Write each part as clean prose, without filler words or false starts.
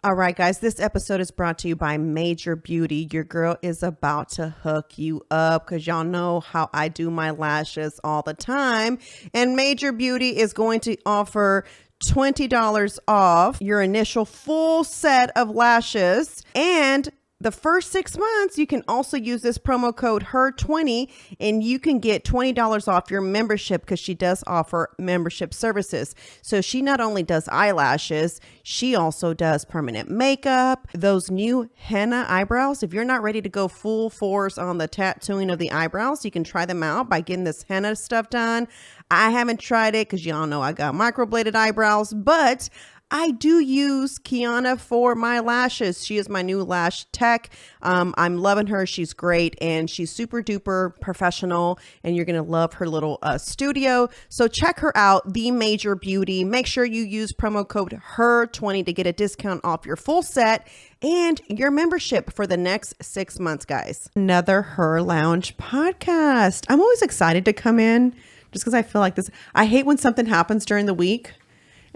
All right, guys, this episode is brought to you by Major Beauty. Your girl is about to hook you up because y'all know how I do my lashes all the time. And Major Beauty is going to offer $20 off your initial full set of lashes. And the first 6 months, you can also use this promo code HERR20 and you can get $20 off your membership because she does offer membership services. So she not only does eyelashes, she also does permanent makeup, those new henna eyebrows. If you're not ready to go full force on the tattooing of the eyebrows, you can try them out by getting this henna stuff done. I haven't tried it because y'all know I got microbladed eyebrows, but I do use Kiana for my lashes. She is my new lash tech. I'm loving her. She's great and she's super duper professional and you're going to love her little studio. So check her out, The Major Beauty. Make sure you use promo code HERR20 to get a discount off your full set and your membership for the next 6 months, guys. Another Her Lounge podcast. I'm always excited to come in just because I feel like this. I hate when something happens during the week.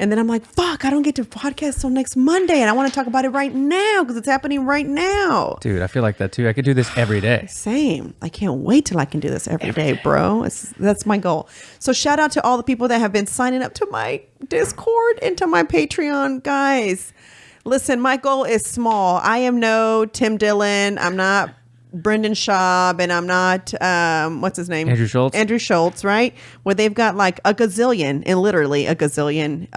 And then I'm like, fuck, I don't get to podcast till next Monday. And I want to talk about it right now because it's happening right now. Dude, I feel like that too. I could do this every day. Same. I can't wait till I can do this every day, bro. That's my goal. So shout out to all the people that have been signing up to my Discord and to my Patreon. Guys, listen, my goal is small. I am no Tim Dillon. I'm not Brendan Schaub, and I'm not what's his name, Andrew Schultz, right? Where they've got like a gazillion and literally a gazillion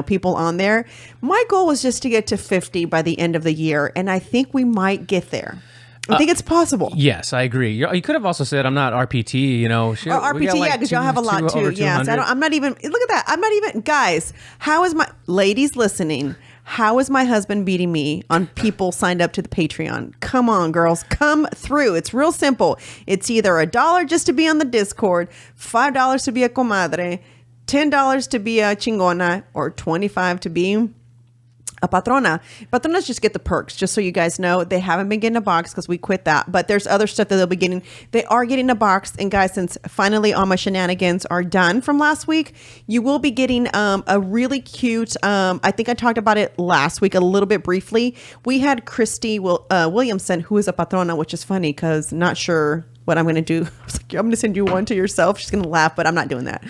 people on there. My goal was just to get to 50 by the end of the year, and I think we might get there. I think it's possible. Yes, I agree. You could have also said I'm not RPT, Shit, or RPT, yeah, because y'all have a lot too. Yeah, so I'm not even, look at that. I'm not even, guys, how is my, ladies listening, how is my husband beating me on people signed up to the Patreon? Come on, girls, come through. It's real simple. It's either $1 just to be on the Discord, $5 to be a comadre, $10 to be a chingona, or $25 to be a patrona. Patronas just get the perks, just so you guys know. They haven't been getting a box because we quit that, but there's other stuff that they'll be getting. They are getting a box, and guys, since finally all my shenanigans are done from last week, you will be getting a really cute, I think I talked about it last week a little bit briefly. We had Christy Williamson, who is a patrona, which is funny because not sure what I'm going to do. I was like, I'm going to send you one to yourself. She's going to laugh, but I'm not doing that.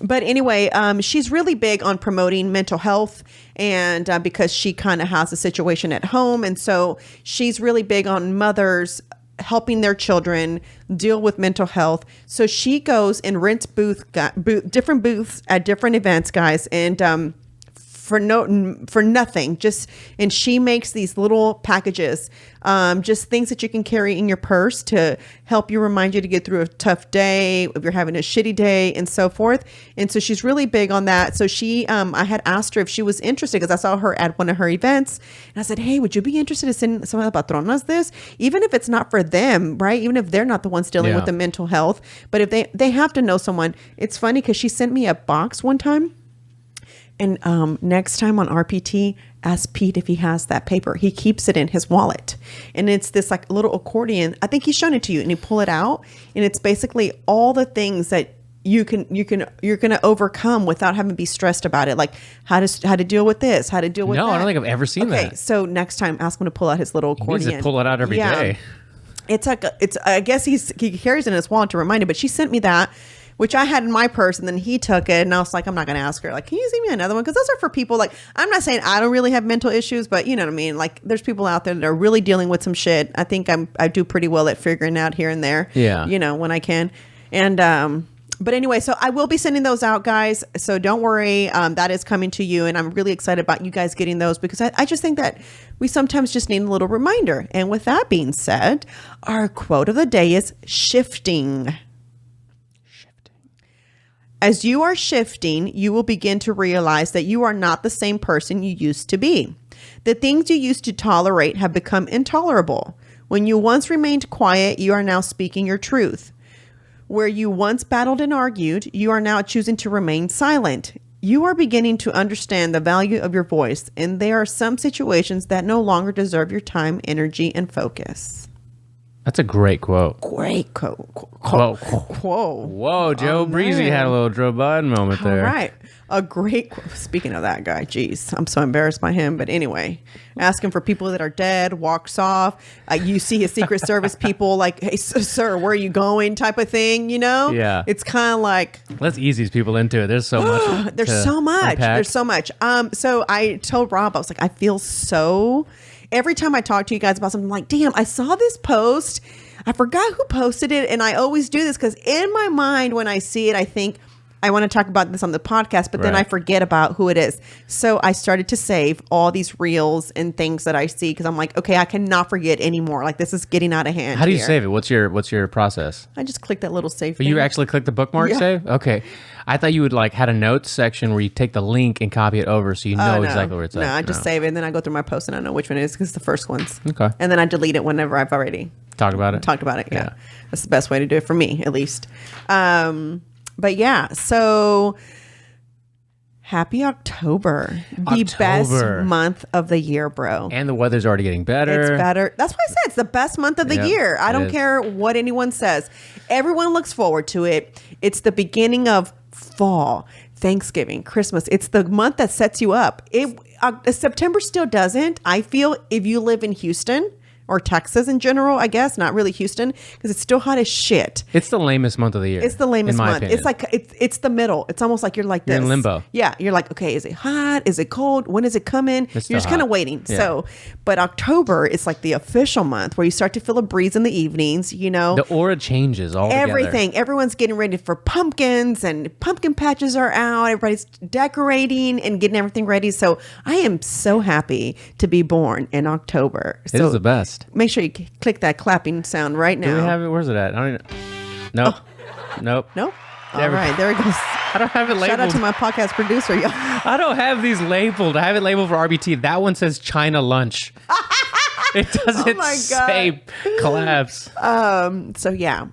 But anyway, she's really big on promoting mental health, and because she kind of has a situation at home. And so she's really big on mothers helping their children deal with mental health. So she goes and rents different booths at different events, guys. And for nothing, and she makes these little packages, just things that you can carry in your purse to help you, remind you to get through a tough day if you're having a shitty day and so forth. And so she's really big on that. So she, I had asked her if she was interested because I saw her at one of her events, and I said, hey, would you be interested in sending some of the patronas this, even if it's not for them, right? Even if they're not the ones dealing with the mental health, but if they have to know someone. It's funny because she sent me a box one time. And next time on RPT, ask Pete if he has that paper. He keeps it in his wallet. And it's this like little accordion. I think he's shown it to you, and you pull it out. And it's basically all the things that you're going to overcome without having to be stressed about it. Like how to deal with this, how to deal with that. No, I don't think I've ever seen that. Okay, so next time ask him to pull out his little accordion. He needs to pull it out every day. It's like, I guess he carries it in his wallet to remind him, but she sent me that, which I had in my purse, and then he took it, and I was like, I'm not going to ask her. Like, can you send me another one? Because those are for people, like, I'm not saying I don't really have mental issues, but you know what I mean? Like, there's people out there that are really dealing with some shit. I think I do pretty well at figuring out here and there, when I can. And, but anyway, so I will be sending those out, guys. So don't worry. That is coming to you. And I'm really excited about you guys getting those because I just think that we sometimes just need a little reminder. And with that being said, our quote of the day is shifting. As you are shifting, you will begin to realize that you are not the same person you used to be. The things you used to tolerate have become intolerable. When you once remained quiet, you are now speaking your truth. Where you once battled and argued, you are now choosing to remain silent. You are beginning to understand the value of your voice, and there are some situations that no longer deserve your time, energy, and focus. That's a great quote. Great quote. Whoa, Joe Breezy had a little Joe Biden moment there. All right. A great speaking of that guy, geez, I'm so embarrassed by him. But anyway, asking for people that are dead, walks off. You see his Secret Service people like, hey, sir, where are you going type of thing, you know? Yeah. It's kind of like. Let's ease these people into it. There's so much. There's so much. Unpack. There's so much. So I told Rob, I was like, I feel so. Every time I talk to you guys about something, I'm like, damn, I saw this post. I forgot who posted it. And I always do this because in my mind, when I see it, I think I want to talk about this on the podcast, but then I forget about who it is. So I started to save all these reels and things that I see because I'm like, okay, I cannot forget anymore. Like this is getting out of hand. How do you save it? What's your process? I just click that little save thing. You actually click the bookmark save? Okay. I thought you would like had a notes section where you take the link and copy it over so you know exactly where it's at. No, I just save it and then I go through my post and I know which one it is because it's the first ones. Okay. And then I delete it whenever I've already talked about it. Yeah. That's the best way to do it for me, at least. But yeah, so happy October. The best month of the year, bro. And the weather's already getting better. It's better. That's why I said it's the best month of the year. I don't care what anyone says. Everyone looks forward to it. It's the beginning of fall, Thanksgiving, Christmas. It's the month that sets you up. September still doesn't. I feel if you live in Houston or Texas in general, I guess, not really Houston, because it's still hot as shit. It's the lamest month of the year. It's the lamest month. Opinion. It's like it's the middle. It's almost like you're like this. You're in limbo. Yeah, you're like, okay, is it hot? Is it cold? When is it coming? You're just kind of waiting. Yeah. So, but October is like the official month where you start to feel a breeze in the evenings. You know, the aura changes altogether. Everything. Everyone's getting ready for pumpkins, and pumpkin patches are out. Everybody's decorating and getting everything ready. So I am so happy to be born in October. It is the best. Make sure you click that clapping sound right now. Do we have it? Where's it at? I don't even. Nope. Nope. All right, there it goes. I don't have it labeled. Shout out to my podcast producer, y'all. I don't have these labeled. I have it labeled for RBT. That one says China lunch. It doesn't say collapse. So yeah,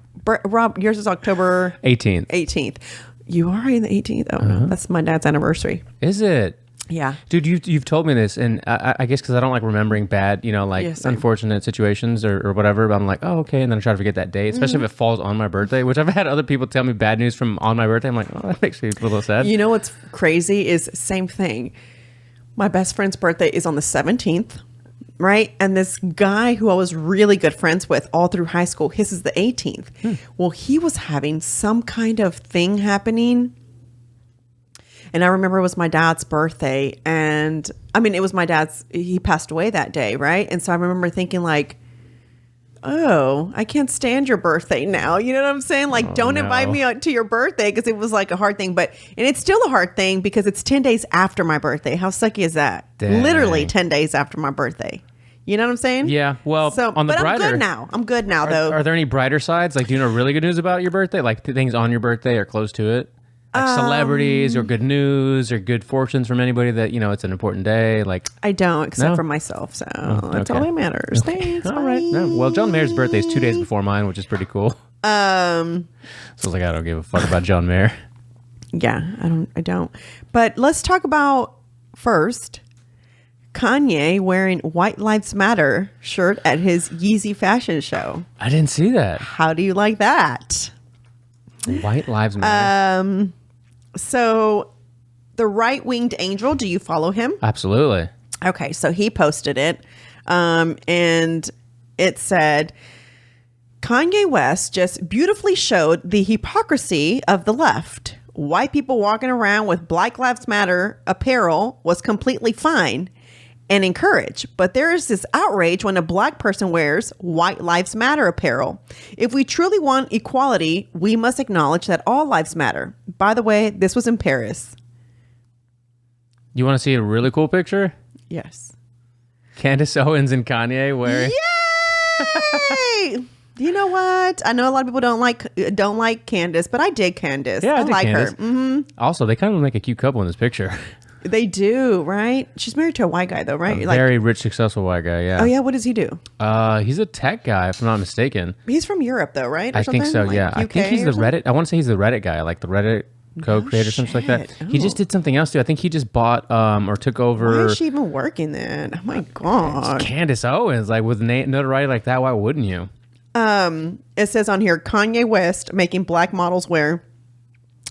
Rob, yours is October 18th. You are in the 18th. Oh no, that's my dad's anniversary. Is it? Yeah, dude, you've told me this, and I guess because I don't like remembering bad, unfortunate situations or whatever. But I'm like, oh, okay, and then I try to forget that date, especially if it falls on my birthday. Which I've had other people tell me bad news from on my birthday. I'm like, oh, that makes me a little sad. You know what's crazy is same thing. My best friend's birthday is on the 17th, right? And this guy who I was really good friends with all through high school, his is the 18th. Well, he was having some kind of thing happening. And I remember it was my dad's birthday. And I mean, it was my dad's, he passed away that day, right? And so I remember thinking like, oh, I can't stand your birthday now. You know what I'm saying? Like, don't invite me to your birthday, because it was like a hard thing. And it's still a hard thing because it's 10 days after my birthday. How sucky is that? Dang. Literally 10 days after my birthday. You know what I'm saying? Yeah. Well, on the but brighter, I'm good now, though. Are there any brighter sides? Like, do you know really good news about your birthday? Like things on your birthday or close to it? Like celebrities or good news or good fortunes from anybody that, it's an important day. Like, I don't, except for myself. So that's all that matters. Thanks. All right. No. Well, John Mayer's birthday is 2 days before mine, which is pretty cool. So I was like, I don't give a fuck about John Mayer. Yeah, I don't. But let's talk about first Kanye wearing White Lives Matter shirt at his Yeezy fashion show. I didn't see that. How do you like that? White Lives Matter. So the right-winged angel, do you follow him? Absolutely. Okay, so he posted it, and it said, Kanye West just beautifully showed the hypocrisy of the left. White people walking around with Black Lives Matter apparel was completely fine and encouraged, but there is this outrage when a Black person wears White Lives Matter apparel. If we truly want equality, we must acknowledge that all lives matter. By the way, this was in Paris. You want to see a really cool picture? Yes. Candace Owens and Kanye wearing. Yay! You know what? I know a lot of people don't like Candace, but I dig Candace. Yeah, I like Candace. Her. Mm-hmm. Also, they kind of make a cute couple in this picture. They do, right? She's married to a white guy, though, right? Very rich, successful white guy, yeah. Oh, yeah? What does he do? He's a tech guy, if I'm not mistaken. He's from Europe, though, right? I think so, yeah. I think he's the Reddit. I want to say he's the Reddit guy, like the Reddit co-creator, something like that. Oh. He just did something else, too. I think he just bought or took over. Why is she even working then? Oh, my God. It's Candace Owens, like with notoriety like that, why wouldn't you? It says on here, Kanye West making black models wear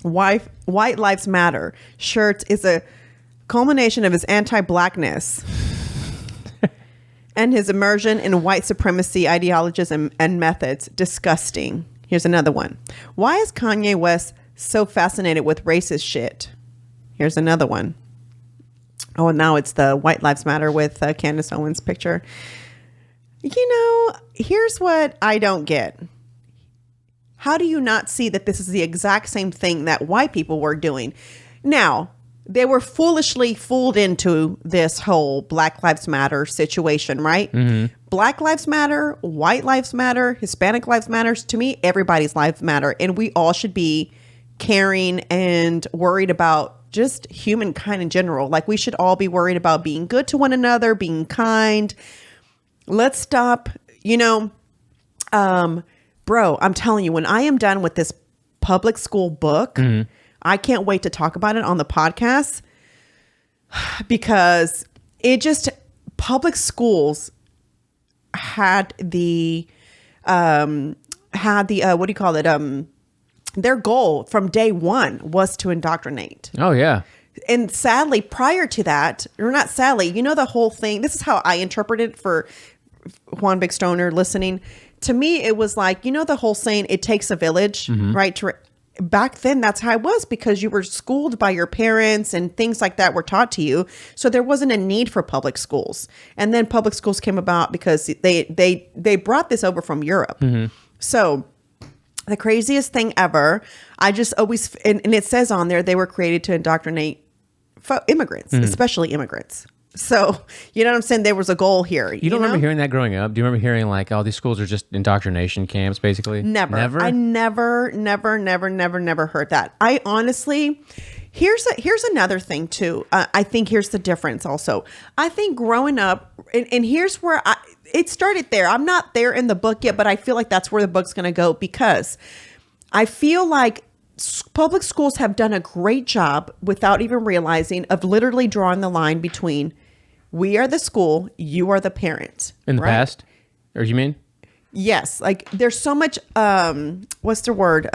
white lives matter shirts is a culmination of his anti-blackness and his immersion in white supremacy ideologies and methods. Disgusting. Here's another one. Why is Kanye West so fascinated with racist shit? Here's another one. Oh, and now it's the White Lives Matter with Candace Owens picture. Here's what I don't get. How do you not see that this is the exact same thing that white people were doing? Now, they were foolishly fooled into this whole Black Lives Matter situation, right? Mm-hmm. Black Lives Matter, White Lives Matter, Hispanic Lives Matter. To me, everybody's lives matter. And we all should be caring and worried about just humankind in general. Like, we should all be worried about being good to one another, being kind. Let's stop, bro, I'm telling you, when I am done with this public school book, I can't wait to talk about it on the podcast because public schools had the what do you call it? Their goal from day one was to indoctrinate. Oh, yeah. And sadly, prior to that, or not sadly, the whole thing, this is how I interpret it for Juan Big Stoner listening. To me, it was like, the whole saying, it takes a village, right? Back then, that's how it was because you were schooled by your parents and things like that were taught to you. So there wasn't a need for public schools. And then public schools came about because they brought this over from Europe. Mm-hmm. So the craziest thing ever, I just always, and it says on there, they were created to indoctrinate immigrants, especially immigrants. So, you know what I'm saying? There was a goal here. You don't remember hearing that growing up? Do you remember hearing like, oh, these schools are just indoctrination camps, basically? Never. I never heard that. I honestly, here's another thing too. I think here's the difference also. I think growing up, and here's where it started there. I'm not there in the book yet, but I feel like that's where the book's going to go because I feel like public schools have done a great job without even realizing of literally drawing the line between we are the school, you are the parent. In the past? Or you mean? Yes. Like there's so much, what's the word?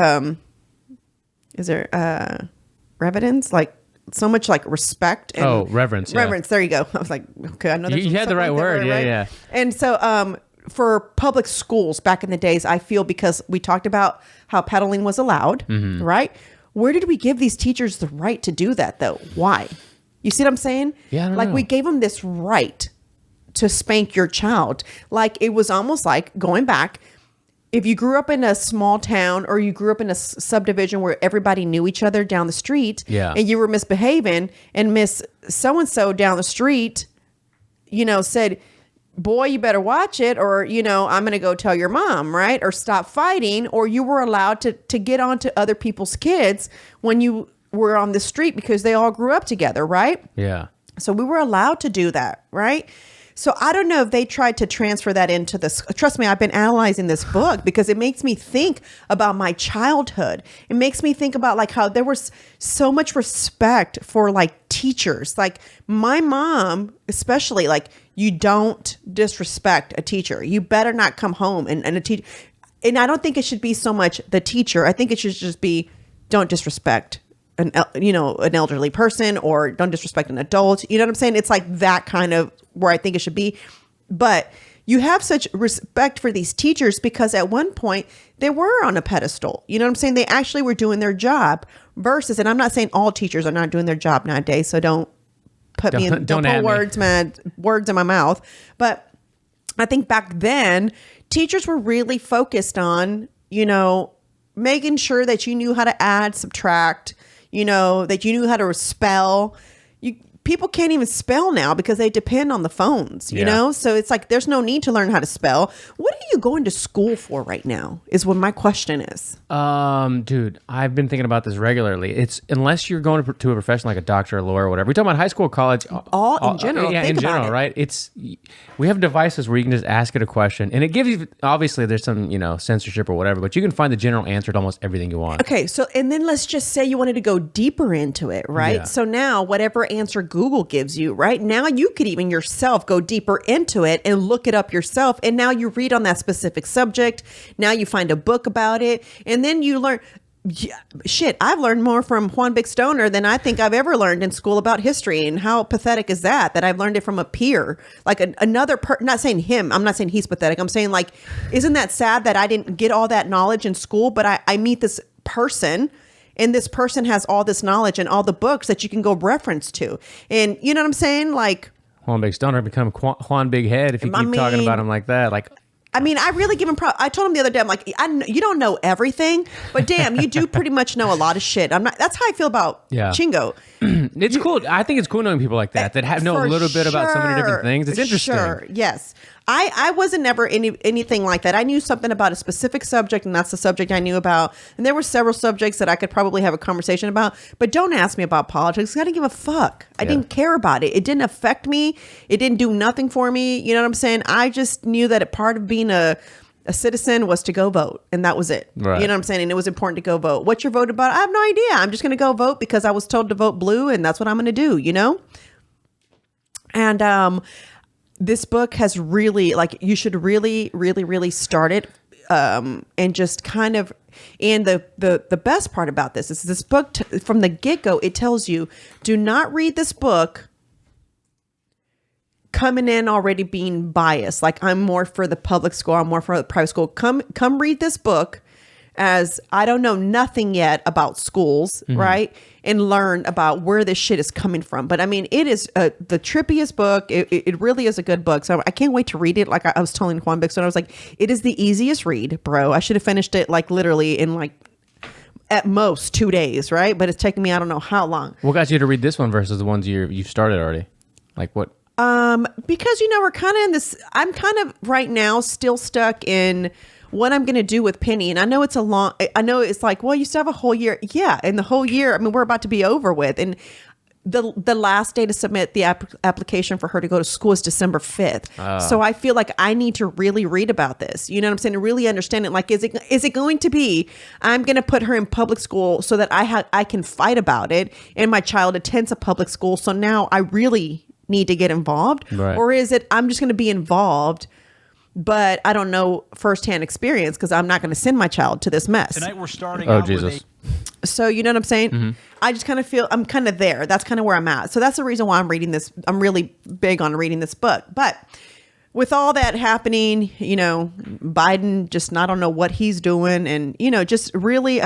Is there reverence? Like so much like respect. And reverence. Reverence. Yeah. There you go. I was like, okay, I know you had the right word. Yeah, right? Yeah. And so, for public schools back in the days, I feel because we talked about how peddling was allowed, right? Where did we give these teachers the right to do that though? Why? You see what I'm saying? Yeah, I don't know. We gave them this right to spank your child. Like it was almost like going back. If you grew up in a small town or you grew up in a subdivision where everybody knew each other down the street and you were misbehaving and Miss so-and-so down the street, said, boy, you better watch it or, I'm going to go tell your mom, right? Or stop fighting. Or you were allowed to get on to other people's kids when you were on the street because they all grew up together, right? Yeah. So we were allowed to do that, right? So I don't know if they tried to transfer that into this. Trust me, I've been analyzing this book because it makes me think about my childhood. It makes me think about like how there was so much respect for like teachers. Like my mom, especially, like you don't disrespect a teacher. You better not come home and a teacher. And I don't think it should be so much the teacher. I think it should just be don't disrespect an elderly person or don't disrespect an adult. You know what I'm saying? It's like that kind of where I think it should be. But you have such respect for these teachers because at one point they were on a pedestal. You know what I'm saying? They actually were doing their job versus, and I'm not saying all teachers are not doing their job nowadays. So don't put words in my mouth. But I think back then teachers were really focused on, making sure that you knew how to add, subtract, that you knew how to spell. People can't even spell now because they depend on the phones, you know? So it's like, there's no need to learn how to spell. What are you going to school for right now is what my question is. Dude, I've been thinking about this regularly. It's unless you're going to a profession like a doctor, or lawyer, or whatever. We're talking about high school, college. In general. Yeah, in general, right? We have devices where you can just ask it a question and it gives you, obviously there's some, censorship or whatever, but you can find the general answer to almost everything you want. Okay. So, and then let's just say you wanted to go deeper into it, right? Yeah. So now whatever answer Google Google gives you, right? Now you could even yourself go deeper into it and look it up yourself. And now you read on that specific subject. Now you find a book about it. And then you learn. Yeah, shit, I've learned more from Juan Big Stoner than I think I've ever learned in school about history. And how pathetic is that I've learned it from a peer, like another not saying him. I'm not saying he's pathetic. I'm saying, like, isn't that sad that I didn't get all that knowledge in school, but I meet this person, and this person has all this knowledge and all the books that you can go reference to. And you know what I'm saying? Like, Juan Big Stoner become Juan Big Head if you keep talking about him like that. Like, I mean, I really give him props. I told him the other day, I'm like, you don't know everything, but damn, you do pretty much know a lot of shit. That's how I feel about Chingo. It's cool. I think it's cool knowing people like that know a little bit about so many different things. It's interesting. Sure. Yes. I wasn't never anything like that. I knew something about a specific subject, and that's the subject I knew about. And there were several subjects that I could probably have a conversation about, but don't ask me about politics. I didn't give a fuck. I didn't care about it. It didn't affect me. It didn't do nothing for me. You know what I'm saying? I just knew that a part of being a citizen was to go vote, and that was it. Right. You know what I'm saying? And it was important to go vote. What you're voting about, I have no idea. I'm just going to go vote because I was told to vote blue, and that's what I'm going to do, you know? And this book has really, like, you should really, really, really start it, and just kind of, and the best part about this is this book, from the get-go, it tells you, do not read this book coming in already being biased. Like, I'm more for the public school, I'm more for the private school. Come read this book as I don't know nothing yet about schools, right? And learn about where this shit is coming from. But I mean, it is the trippiest book. It really is a good book. So I can't wait to read it. Like I was telling Juan Bixon, I was like, it is the easiest read, bro. I should have finished it like literally in like at most 2 days, right? But it's taking me, I don't know how long. What got you to read this one versus the ones you've started already? Like what? Because, you know, we're kind of in this, I'm kind of right now still stuck in what I'm going to do with Penny. And I know I know it's like, well, you still have a whole year. Yeah. And the whole year, I mean, we're about to be over with. And the last day to submit the application for her to go to school is December 5th. So I feel like I need to really read about this. You know what I'm saying? To really understand it. Like, is it going to be, I'm going to put her in public school so that I can fight about it, and my child attends a public school. So now I really need to get involved, right? Or is it, I'm just going to be involved, but I don't know firsthand experience because I'm not going to send my child to this mess. Tonight we're starting out Jesus. So you know what I'm saying? Mm-hmm. I just kind of feel I'm kind of there. That's kind of where I'm at. So that's the reason why I'm reading this. I'm really big on reading this book. But with all that happening, you know, Biden just, I don't know what he's doing. And, you know, just really,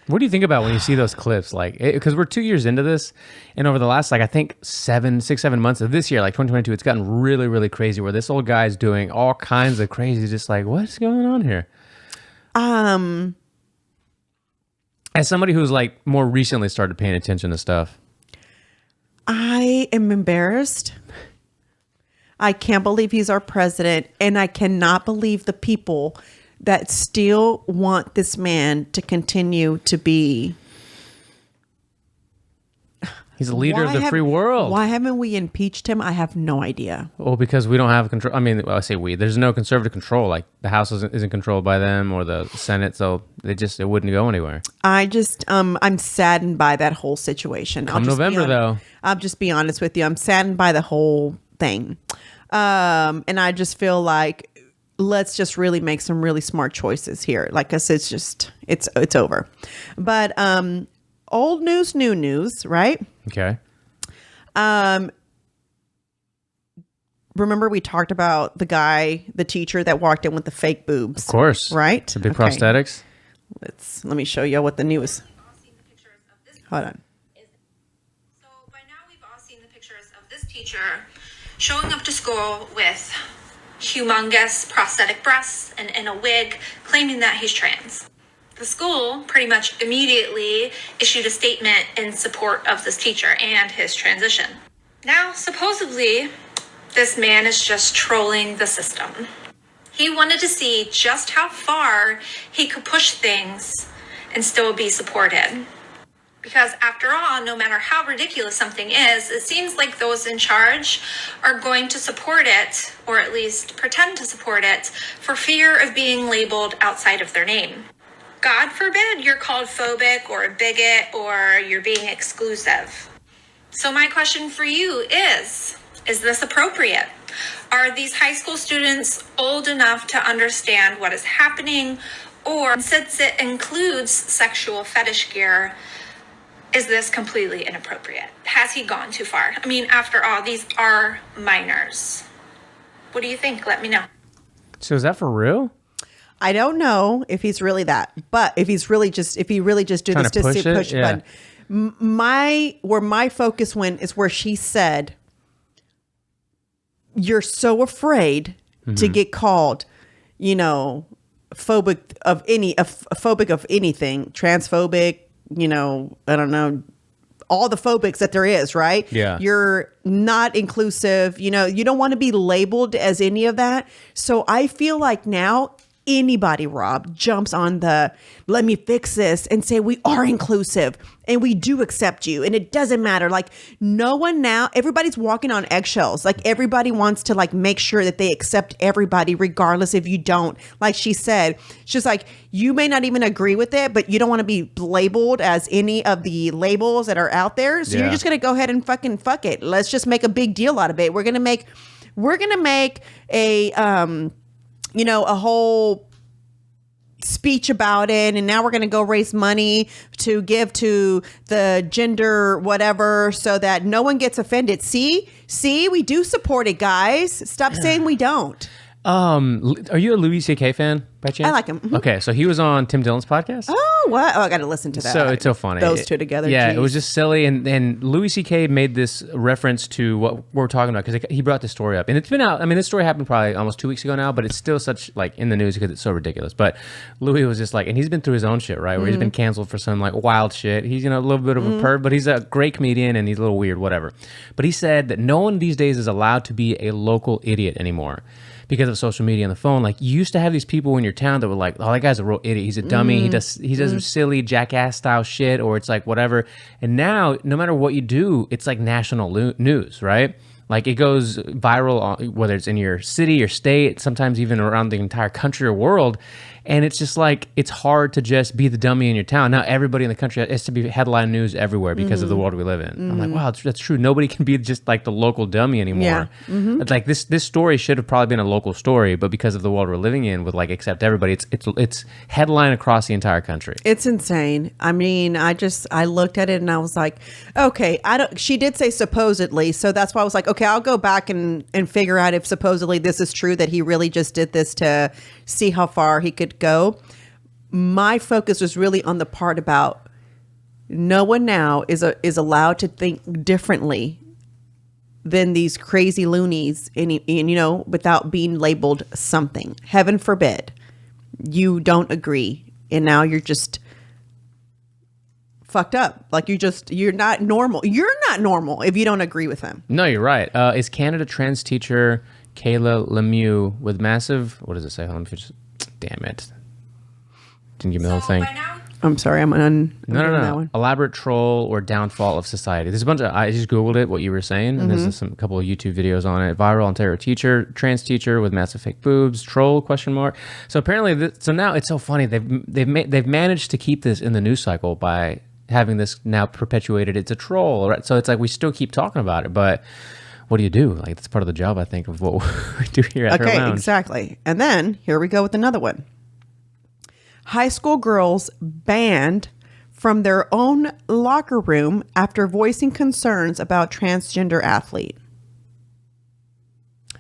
what do you think about when you see those clips? Like, because we're 2 years into this, and over the last, like, I think 7 months of this year, like 2022, it's gotten really, really crazy where this old guy's doing all kinds of crazy, just like, what's going on here? As somebody who's like more recently started paying attention to stuff, I am embarrassed. I can't believe he's our president, and I cannot believe the people that still want this man to continue to be. He's a leader of the free world. Why haven't we impeached him? I have no idea. Well, because we don't have control. I mean, well, I say we. There's no conservative control. Like the House isn't controlled by them or the Senate, so it wouldn't go anywhere. I just I'm saddened by that whole situation. Come November, though. I'll just be honest with you. I'm saddened by the whole thing, and I just feel like let's just really make some really smart choices here. Like I said, it's over. But old news, new news, right? Okay. Remember we talked about the teacher that walked in with the fake boobs. Of course. Right? The big prosthetics. Let me show you what the news. Hold on. So by now we've all seen the pictures of this teacher showing up to school with humongous prosthetic breasts and in a wig, claiming that he's trans. The school pretty much immediately issued a statement in support of this teacher and his transition. Now, supposedly, this man is just trolling the system. He wanted to see just how far he could push things and still be supported. Because after all, no matter how ridiculous something is, it seems like those in charge are going to support it, or at least pretend to support it, for fear of being labeled outside of their name. God forbid you're called phobic or a bigot or you're being exclusive. So my question for you is this appropriate? Are these high school students old enough to understand what is happening? Or since it includes sexual fetish gear, is this completely inappropriate? Has he gone too far? I mean, after all, these are minors. What do you think? Let me know. So is that for real? I don't know if he's really that, but if he really just do this to push a button. Where my focus went is where she said, you're so afraid to get called, phobic of anything, transphobic, I don't know, all the phobics that there is, right? Yeah. You're not inclusive, you don't want to be labeled as any of that. So I feel like now anybody, Rob, jumps on the let me fix this and say we are inclusive and we do accept you and it doesn't matter. Like no one now, everybody's walking on eggshells. Like everybody wants to like make sure that they accept everybody regardless if you don't. Like she said, she's like, you may not even agree with it, but you don't want to be labeled as any of the labels that are out there. So you're just going to go ahead and fucking fuck it. Let's just make a big deal out of it. We're going to make a whole speech about it, and now we're going to go raise money to give to the gender whatever so that no one gets offended. See, we do support it, guys. Stop saying we don't. Are you a Louis C.K. fan by chance? I like him. Mm-hmm. Okay, so he was on Tim Dillon's podcast. Oh, what? Oh, I got to listen to that. So it's so funny. Those two together. Yeah, geez. It was just silly. And Louis C.K. made this reference to what we're talking about because he brought this story up. And it's been out. I mean, this story happened probably almost 2 weeks ago now, but it's still such like in the news because it's so ridiculous. But Louis was just like, and he's been through his own shit, right? Where he's been canceled for some like wild shit. He's, a little bit of a perv, but he's a great comedian and he's a little weird, whatever. But he said that no one these days is allowed to be a local idiot anymore. Because of social media and the phone, like you used to have these people in your town that were like, "Oh, that guy's a real idiot. He's a dummy. He does silly jackass style shit, or it's like whatever." And now, no matter what you do, it's like national news, right? Like it goes viral, whether it's in your city or state, sometimes even around the entire country or world. And it's just like, it's hard to just be the dummy in your town. Now everybody in the country has to be headline news everywhere because of the world we live in. I'm like, wow, that's true. Nobody can be just like the local dummy anymore. Yeah. It's like this story should have probably been a local story, but because of the world we're living in with like accept everybody, it's headline across the entire country. It's insane. I mean, I looked at it and I was like, okay, she did say supposedly. So that's why I was like, okay, I'll go back and figure out if supposedly this is true, that he really just did this to see how far he could go. My focus was really on the part about no one now is allowed to think differently than these crazy loonies and without being labeled something. Heaven forbid you don't agree and now you're just fucked up. Like you're not normal. You're not normal if you don't agree with them. No, you're right. Is Canada trans teacher Kayla Lemieux with massive, what does it say? Hold on, damn it. Didn't give me the whole thing. I'm sorry, I'm No. that one. Elaborate troll or downfall of society. There's a bunch of, I just Googled it, what you were saying, and there's a couple of YouTube videos on it. Viral Ontario teacher, trans teacher with massive fake boobs, troll, question mark. So apparently, so now it's so funny. They've managed to keep this in the news cycle by having this now perpetuated. It's a troll, right? So it's like we still keep talking about it, but what do you do? Like, that's part of the job, I think, of what we do here at HERR Lounge. Okay, exactly. And then here we go with another one. High school girls banned from their own locker room after voicing concerns about transgender athlete.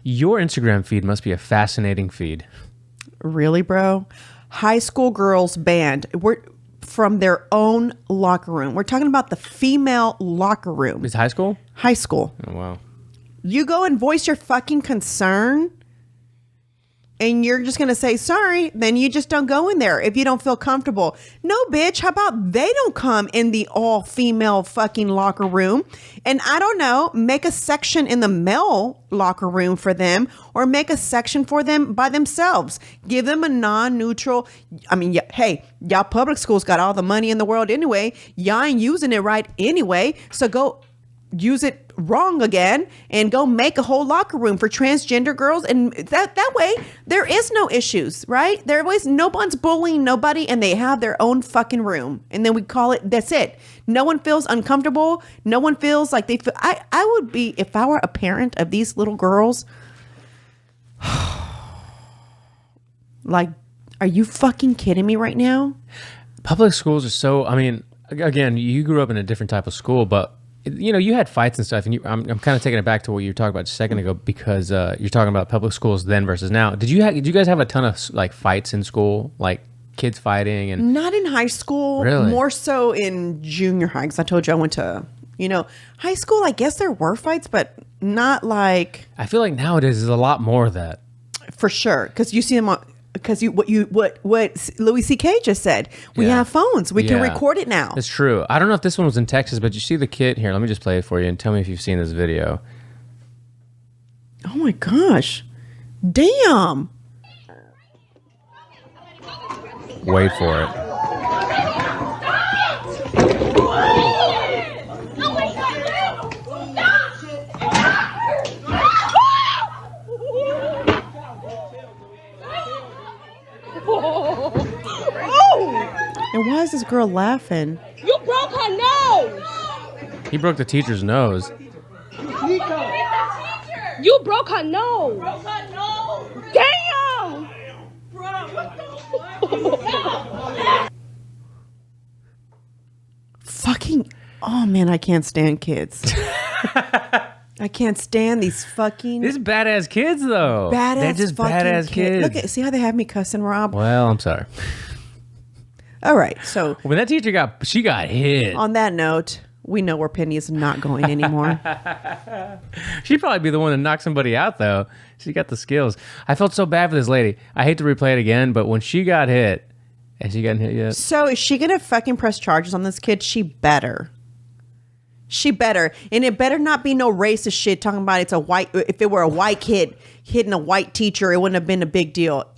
Your Instagram feed must be a fascinating feed. Really, bro? High school girls banned from their own locker room. We're talking about the female locker room. Is high school? High school. Oh, wow. You go and voice your fucking concern and you're just going to say, sorry, then you just don't go in there if you don't feel comfortable. No, bitch. How about they don't come in the all female fucking locker room? And I don't know, make a section in the male locker room for them or make a section for them by themselves. Give them a non-neutral. I mean, hey, y'all public schools got all the money in the world anyway. Y'all ain't using it right anyway. So go use it wrong again and go make a whole locker room for transgender girls, and that way there is no issues, right? There was no one's bullying nobody, and they have their own fucking room, and then we call it, that's it. No one feels uncomfortable. No one feels like they feel. I would be, if I were a parent of these little girls, like, are you fucking kidding me right now? Public schools are so, I mean, again, you grew up in a different type of school, but you know, you had fights and stuff, and I'm kind of taking it back to what you were talking about just a second ago, because you're talking about public schools then versus now. Did you guys have a ton of like fights in school, like kids fighting? And not in high school, really? More so in junior high, because I told you I went to, high school. I guess there were fights, but not like. I feel like nowadays there's a lot more of that. For sure, because you see them on. Because what Louis C.K. just said, we have phones, we can record it now. It's true. I don't know if this one was in Texas, but you see the kid here. Let me just play it for you and tell me if you've seen this video. Oh my gosh! Damn! Wait for it. And why is this girl laughing? You broke her nose! He broke the teacher's nose. You broke her nose! Damn! Fucking, oh man, I can't stand kids. I can't stand these fucking. These badass kids, though. They're just badass kids. Look at, see how they have me cussing, Rob? Well, I'm sorry. All right, so when that teacher got hit. On that note, we know where Penny is not going anymore. She'd probably be the one to knock somebody out, though. She got the skills. I felt so bad for this lady. I hate to replay it again, but when she got hit, has she gotten hit yet? So is she gonna fucking press charges on this kid? She better. She better. And it better not be no racist shit talking about it's a white. If it were a white kid hitting a white teacher, it wouldn't have been a big deal.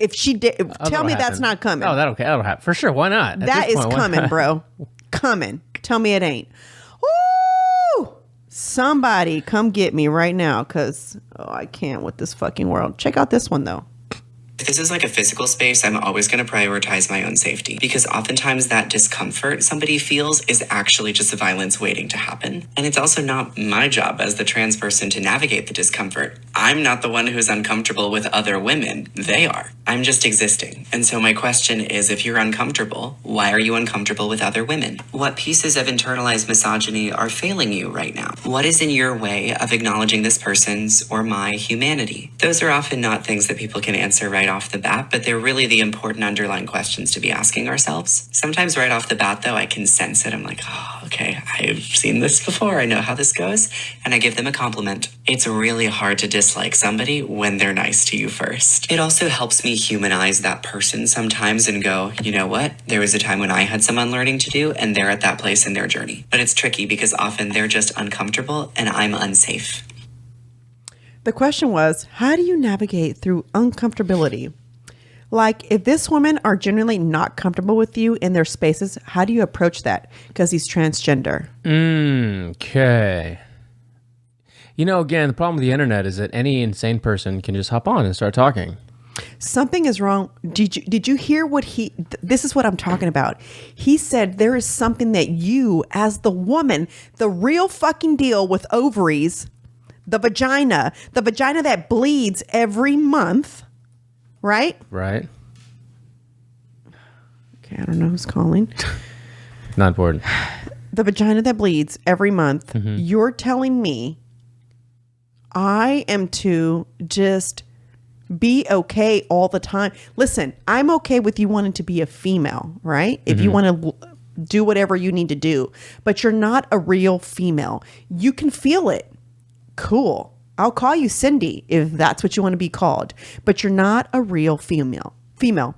If she did, tell me that's not coming. Oh, that'll happen for sure. Why not? That is coming, bro. Coming. Tell me it ain't. Woo! Somebody come get me right now, because I can't with this fucking world. Check out this one though. If this is like a physical space, I'm always going to prioritize my own safety, because oftentimes that discomfort somebody feels is actually just violence waiting to happen. And it's also not my job as the trans person to navigate the discomfort. I'm not the one who's uncomfortable with other women. They are. I'm just existing. And so my question is, if you're uncomfortable, why are you uncomfortable with other women? What pieces of internalized misogyny are failing you right now? What is in your way of acknowledging this person's or my humanity? Those are often not things that people can answer right off the bat, but they're really the important underlying questions to be asking ourselves. Sometimes right off the bat, though, I can sense it. I'm like, oh, okay, I've seen this before. I know how this goes. And I give them a compliment. It's really hard to dislike somebody when they're nice to you first. It also helps me humanize that person sometimes and go, you know what? There was a time when I had some unlearning to do, and they're at that place in their journey. But it's tricky because often they're just uncomfortable and I'm unsafe. The question was, how do you navigate through uncomfortability? Like, if this women are generally not comfortable with you in their spaces, how do you approach that? Because he's transgender. Okay. You know, again, the problem with the internet is that any insane person can just hop on and start talking. Something is wrong. Did you hear what this is what I'm talking about. He said there is something that you, as the woman, the real fucking deal with ovaries, the vagina that bleeds every month, right? Right. Okay, I don't know who's calling. Not important. The vagina that bleeds every month. Mm-hmm. You're telling me I am to just be okay all the time. Listen, I'm okay with you wanting to be a female, right? If you want to do whatever you need to do, but you're not a real female. You can feel it. Cool. I'll call you Cindy if that's what you want to be called, but you're not a real female,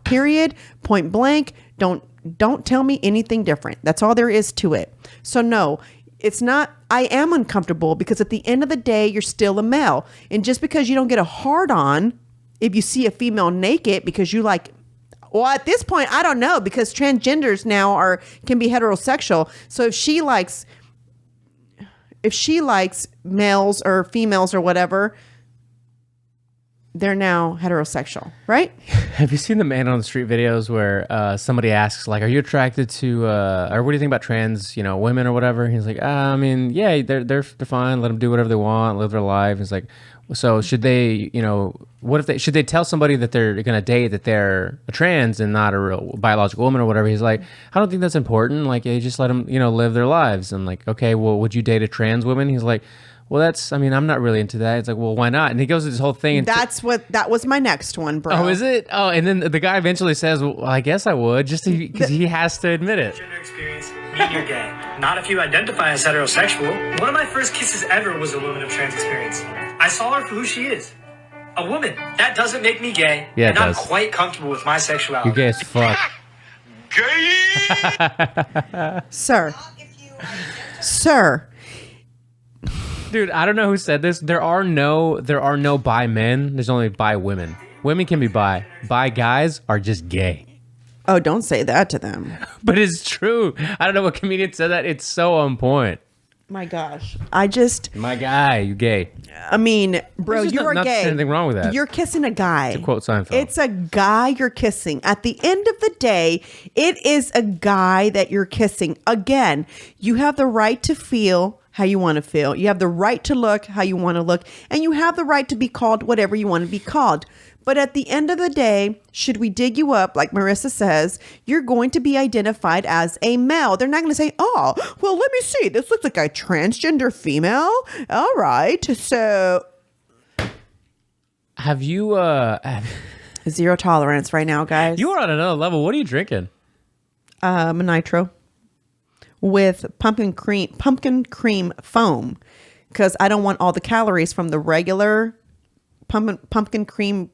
period, point blank. Don't tell me anything different. That's all there is to it. So no, it's not, I am uncomfortable because at the end of the day, you're still a male. And just because you don't get a hard on if you see a female naked because you like, well, at this point, I don't know, because transgenders now can be heterosexual. So if she likes, if she likes males or females or whatever, they're now heterosexual, right? Have you seen the man on the street videos where somebody asks, like, are you attracted to, or what do you think about trans, women or whatever? He's like, I mean, yeah, they're fine. Let them do whatever they want, live their life. He's like, so should they, should they tell somebody that they're going to date that they're a trans and not a real biological woman or whatever? He's like, I don't think that's important. Like, you just let them, live their lives. And like, okay, well, would you date a trans woman? He's like, well, I'm not really into that. It's like, well, why not? And he goes to this whole thing. And that was my next one, bro. Oh, is it? Oh, and then the guy eventually says, well, I guess I would, just because he has to admit it. Gender experience, mean you're gay. Not if you identify as heterosexual. One of my first kisses ever was a woman of trans experience. I saw her for who she is. A woman. That doesn't make me gay. Yeah, and it I'm does. quite comfortable with my sexuality. You're gay as fuck. Gay! Sir. Dude, I don't know who said this. There are no bi men. There's only bi women. Women can be bi. Bi guys are just gay. Oh, don't say that to them. But it's true. I don't know what comedian said that. It's so on point. My gosh. My guy, you gay. I mean, bro, There's you are not gay. anything wrong with that. You're kissing a guy. To quote Seinfeld. It's a guy you're kissing. At the end of the day, it is a guy that you're kissing. Again, you have the right to feel how you want to feel. You have the right to look how you want to look. And you have the right to be called whatever you want to be called. But at the end of the day, should we dig you up, like Marissa says, you're going to be identified as a male. They're not going to say, oh, well, let me see. This looks like a transgender female. All right. So have you... zero tolerance right now, guys. You are on another level. What are you drinking? A nitro with pumpkin cream foam, because I don't want all the calories from the regular pumpkin cream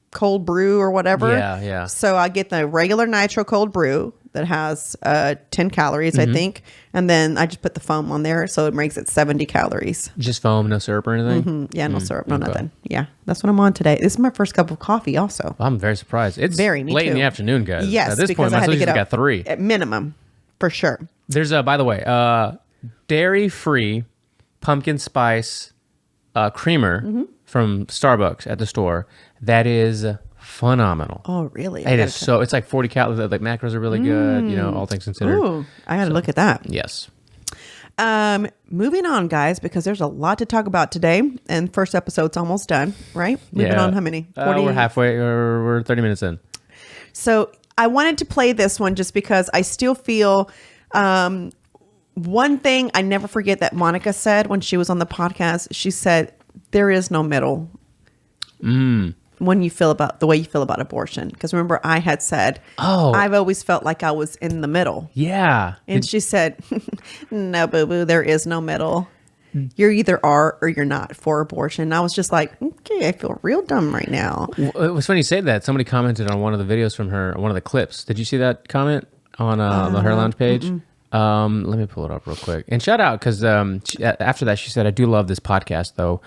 cold brew or whatever. Yeah. So I get the regular nitro cold brew that has 10 calories, I think. And then I just put the foam on there. So it makes it 70 calories. Just foam, no syrup or anything? Yeah, no syrup, no nothing. Yeah, that's what I'm on today. This is my first cup of coffee also. Well, I'm very surprised. It's me late in too. the afternoon, guys. Yes, At this because point, I my had to sister's get got up 3. at minimum, for sure. There's by the way, dairy-free pumpkin spice creamer from Starbucks at the store. That is phenomenal. Oh, really? It is so. It's like 40 calories. Like macros are really good. All things considered. Ooh, I got to look at that. Yes. Moving on, guys, because there's a lot to talk about today, and first episode's almost done, right? We've been on how many? 40? We're halfway, or we're 30 minutes in. So I wanted to play this one just because I still feel one thing I never forget that Monica said when she was on the podcast. She said, there is no middle when you feel about the way you feel about abortion. Because remember, I had said, I've always felt like I was in the middle. Yeah. And she said, no, boo-boo, there is no middle. You either are or you're not for abortion. And I was just like, okay, I feel real dumb right now. It was funny you say that. Somebody commented on one of the videos from her, one of the clips. Did you see that comment on the Her Lounge page? Let me pull it up real quick. And shout out, because after that, she said, I do love this podcast, though.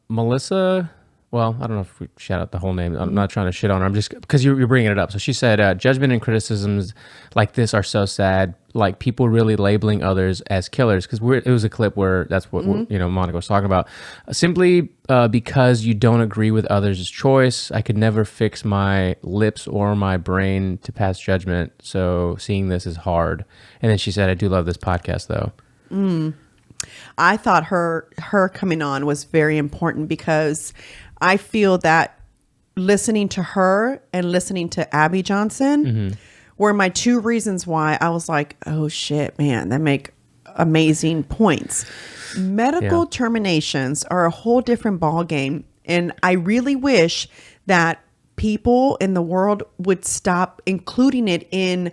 Melissa... Well, I don't know if we shout out the whole name. I'm not trying to shit on her. I'm just because you're bringing it up. So she said, judgment and criticisms like this are so sad. Like people really labeling others as killers. Because it was a clip where that's what Monica was talking about. Simply because you don't agree with others' choice, I could never fix my lips or my brain to pass judgment. So seeing this is hard. And then she said, I do love this podcast, though. I thought her coming on was very important because I feel that listening to her and listening to Abby Johnson were my 2 reasons why I was like, oh shit, man, they make amazing points. Medical terminations are a whole different ballgame. And I really wish that people in the world would stop including it in,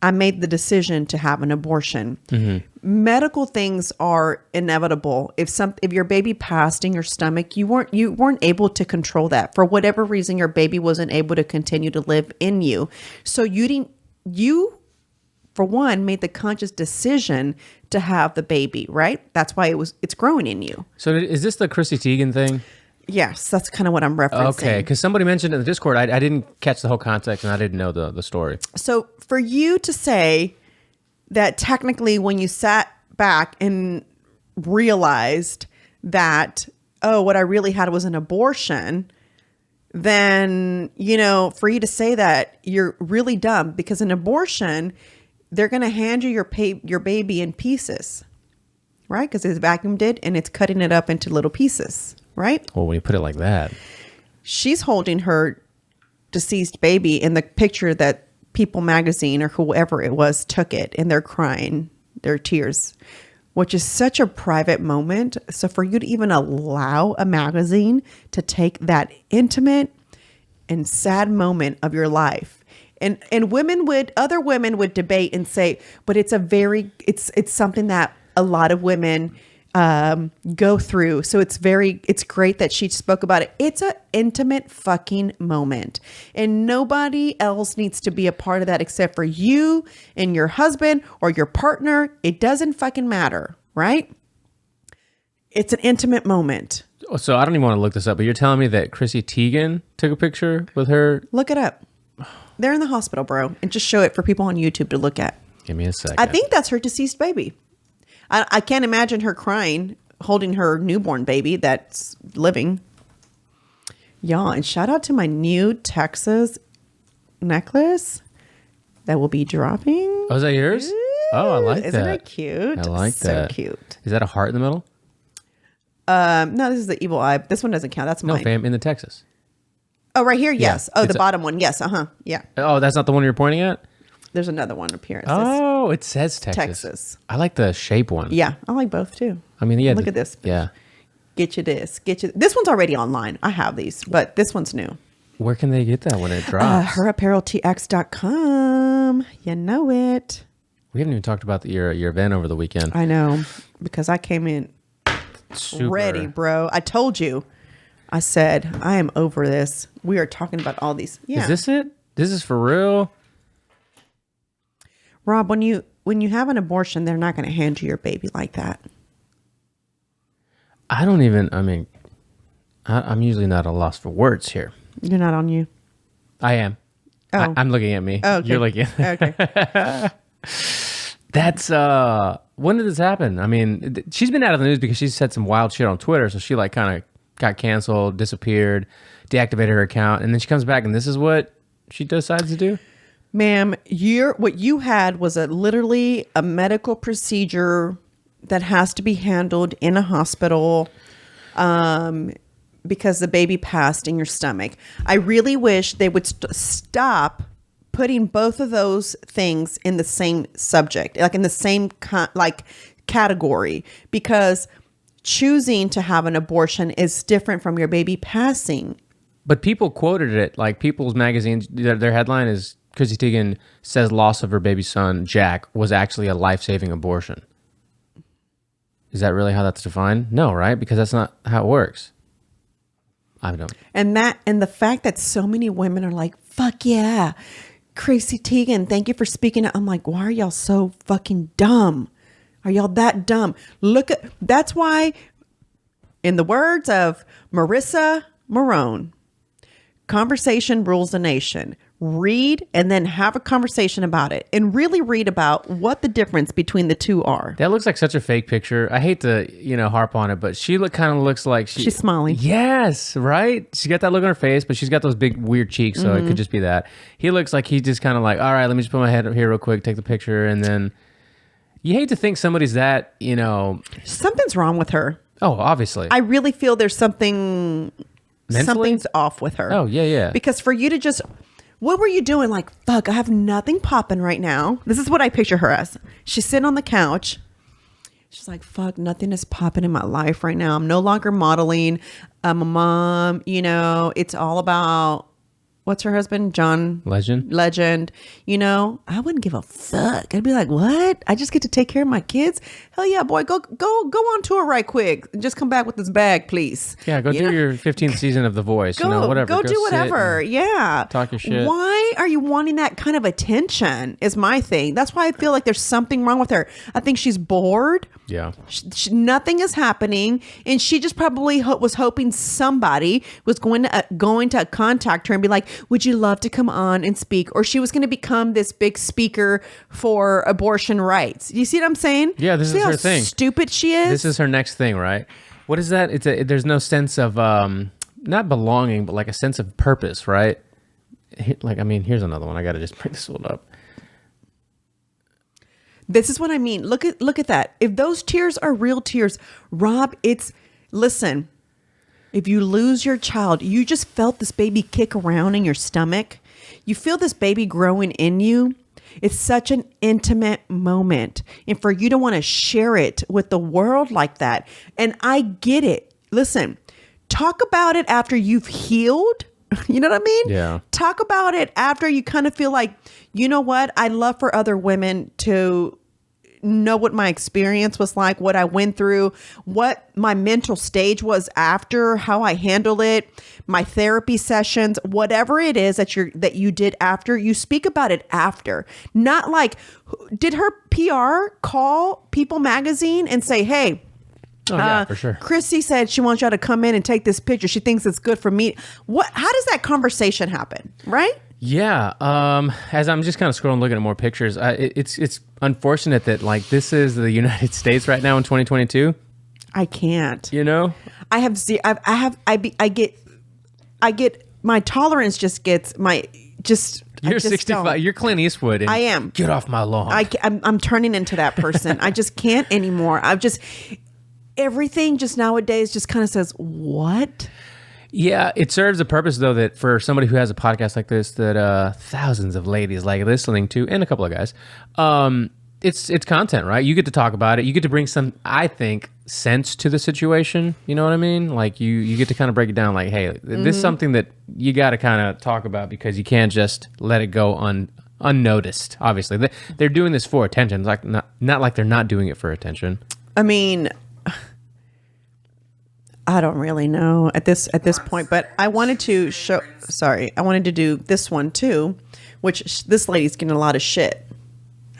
I made the decision to have an abortion. Medical things are inevitable. If your baby passed in your stomach, you weren't able to control that. For whatever reason, your baby wasn't able to continue to live in you. So you for one made the conscious decision to have the baby, right? That's why it's growing in you. So is this the Chrissy Teigen thing? Yes, that's kind of what I'm referencing. Okay, because somebody mentioned in the Discord, I didn't catch the whole context and I didn't know the story. So for you to say that technically when you sat back and realized that, oh, what I really had was an abortion, then, you know, for you to say that, you're really dumb, because an abortion, they're going to hand you your baby in pieces, right? Because it's vacuumed it and it's cutting it up into little pieces, right? Well, when you put it like that. She's holding her deceased baby in the picture that People Magazine or whoever it was took it, and they're crying their tears, which is such a private moment. So for you to even allow a magazine to take that intimate and sad moment of your life, and other women would debate and say, but it's something that a lot of women go through. So it's great that she spoke about it. It's an intimate fucking moment, and nobody else needs to be a part of that except for you and your husband or your partner. It doesn't fucking matter, right? It's an intimate moment. So I don't even want to look this up, but you're telling me that Chrissy Teigen took a picture with her? Look it up. They're in the hospital, bro, and just show it for people on YouTube to look at. Give me a second. I think that's her deceased baby. I can't imagine her crying, holding her newborn baby that's living. Y'all, and shout out to my new Texas necklace that will be dropping. Oh, is that yours? Oh, I like that. Isn't it cute? I like that. So cute. Is that a heart in the middle? No, this is the evil eye. This one doesn't count. That's mine. No, fam, in the Texas. Oh, right here? Yes. Yeah, Oh, the bottom one. Yes. Yeah. Oh, that's not the one you're pointing at? There's another one up here. It says Texas. Texas. I like the shape one. Yeah, I like both too. I mean, yeah. Look at this. Yeah. Get you this. This one's already online. I have these, but this one's new. Where can they get that when it drops? HERRappareltx.com. You know it. We haven't even talked about your event over the weekend. I know, because I came in ready, bro. I told you. I said, I am over this. We are talking about all these. Yeah. Is this it? This is for real? Rob, when you have an abortion, they're not going to hand you your baby like that. I'm usually not a loss for words here. You're not on you. I am. Oh. I'm looking at me. Oh, okay. You're looking at Okay. That's, when did this happen? I mean, she's been out of the news because she said some wild shit on Twitter. So she like kind of got canceled, disappeared, deactivated her account. And then she comes back and this is what she decides to do? Ma'am, what you had was literally a medical procedure that has to be handled in a hospital because the baby passed in your stomach. I really wish they would stop putting both of those things in the same subject, like in the same category, because choosing to have an abortion is different from your baby passing. But people quoted it, like People's Magazine, their headline is, Chrissy Teigen says loss of her baby son, Jack, was actually a life-saving abortion. Is that really how that's defined? No, right? Because that's not how it works. I don't. And the fact that so many women are like, fuck yeah, Chrissy Teigen, thank you for speaking. I'm like, why are y'all so fucking dumb? Are y'all that dumb? That's why, in the words of Marissa Marone, conversation rules the nation. Read and then have a conversation about it, and really read about what the difference between the two are. That looks like such a fake picture. I hate to, harp on it, but she kind of looks like she's smiling. Yes, right? She got that look on her face, but she's got those big weird cheeks, so it could just be that. He looks like he's just kind of like, all right, let me just put my head up here real quick, take the picture, and then you hate to think somebody's that, Something's wrong with her. Oh, obviously. I really feel there's something's off with her. Oh, yeah. Because for you to just... What were you doing? Like, fuck, I have nothing popping right now. This is what I picture her as. She's sitting on the couch. She's like, fuck, nothing is popping in my life right now. I'm no longer modeling. I'm a mom. It's all about, what's her husband? John Legend. I wouldn't give a fuck. I'd be like, what? I just get to take care of my kids? Hell yeah, boy. Go on tour right quick. Just come back with this bag, please. Yeah, go do your 15th season of The Voice. Whatever. Go do whatever. Yeah. Talk your shit. Why are you wanting that kind of attention is my thing. That's why I feel like there's something wrong with her. I think she's bored. Yeah. Nothing is happening. And she just probably was hoping somebody was going to contact her and be like, would you love to come on and speak? Or she was going to become this big speaker for abortion rights. You see what I'm saying? Yeah, this is her thing. Stupid she is. This is her next thing, right? What is that? There's no sense of not belonging, but like a sense of purpose, right? Like, I mean, here's another one. I got to just bring this one up. This is what I mean. Look at that. If those tears are real tears, Rob, listen, if you lose your child, you just felt this baby kick around in your stomach. You feel this baby growing in you. It's such an intimate moment. And for you to want to share it with the world like that. And I get it. Listen, talk about it after you've healed. You know what I mean? Yeah. Talk about it after you kind of feel like, you know what? I love for other women to know what my experience was like, what I went through, what my mental stage was after, how I handled it, my therapy sessions, whatever it is that you did after. You speak about it after. Not like, did her PR call People Magazine and say, hey, oh, yeah, for sure. Chrissy said she wants y'all to come in and take this picture. She thinks it's good for me. How does that conversation happen? Right? Yeah. As I'm just kind of scrolling, looking at more pictures, it's unfortunate that like this is the United States right now in 2022. I can't. You know, I get my tolerance just gets You're 65. Don't. You're Clint Eastwood. And I am. Get off my lawn. I'm turning into that person. I just can't anymore. Everything just nowadays just kind of says, what? Yeah, it serves a purpose though that for somebody who has a podcast like this that thousands of ladies like listening to, and a couple of guys, it's content, right? You get to talk about it. You get to bring some, I think, sense to the situation. You know what I mean? Like you get to kind of break it down. Like, hey, this is something that you got to kind of talk about because you can't just let it go unnoticed. Obviously, they're doing this for attention. It's like not like they're not doing it for attention. I mean, I don't really know at this point, but I wanted to do this one too, which this lady's getting a lot of shit.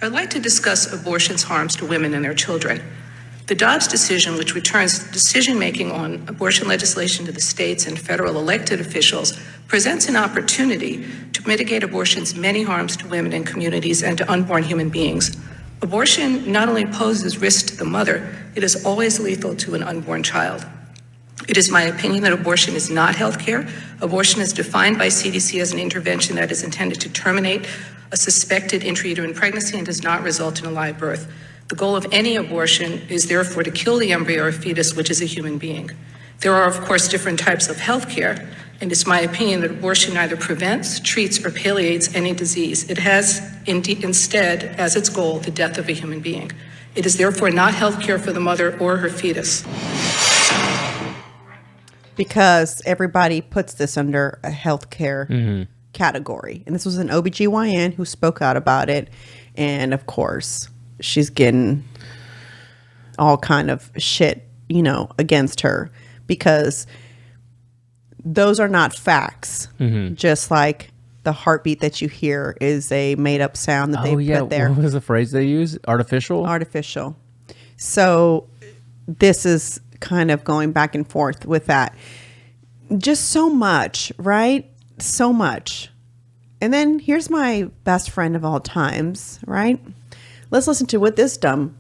I'd like to discuss abortion's harms to women and their children. The Dobbs decision, which returns decision-making on abortion legislation to the states and federal elected officials, presents an opportunity to mitigate abortion's many harms to women and communities and to unborn human beings. Abortion not only poses risk to the mother, it is always lethal to an unborn child. It is my opinion that abortion is not health care. Abortion is defined by CDC as an intervention that is intended to terminate a suspected intrauterine pregnancy and does not result in a live birth. The goal of any abortion is therefore to kill the embryo or fetus, which is a human being. There are, of course, different types of health care, and it's my opinion that abortion neither prevents, treats, or palliates any disease. It has instead as its goal the death of a human being. It is therefore not health care for the mother or her fetus. Because everybody puts this under a healthcare category. And this was an OBGYN who spoke out about it. And of course, she's getting all kind of shit, against her because those are not facts. Just like the heartbeat that you hear is a made up sound that they put there. What was the phrase they use? Artificial? Artificial. So this is kind of going back and forth with that. Just so much, right? So much. And then here's my best friend of all times, right? Let's listen to what this dumb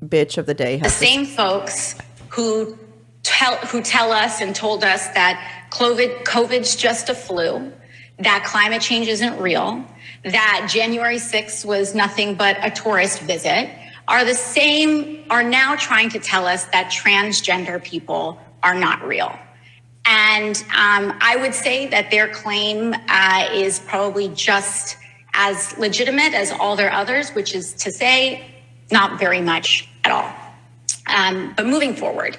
bitch of the day has. The same folks who tell us and told us that COVID's just a flu, that climate change isn't real, that January 6th was nothing but a tourist visit, are now trying to tell us that transgender people are not real. And I would say that their claim is probably just as legitimate as all their others, which is to say, not very much at all. But moving forward.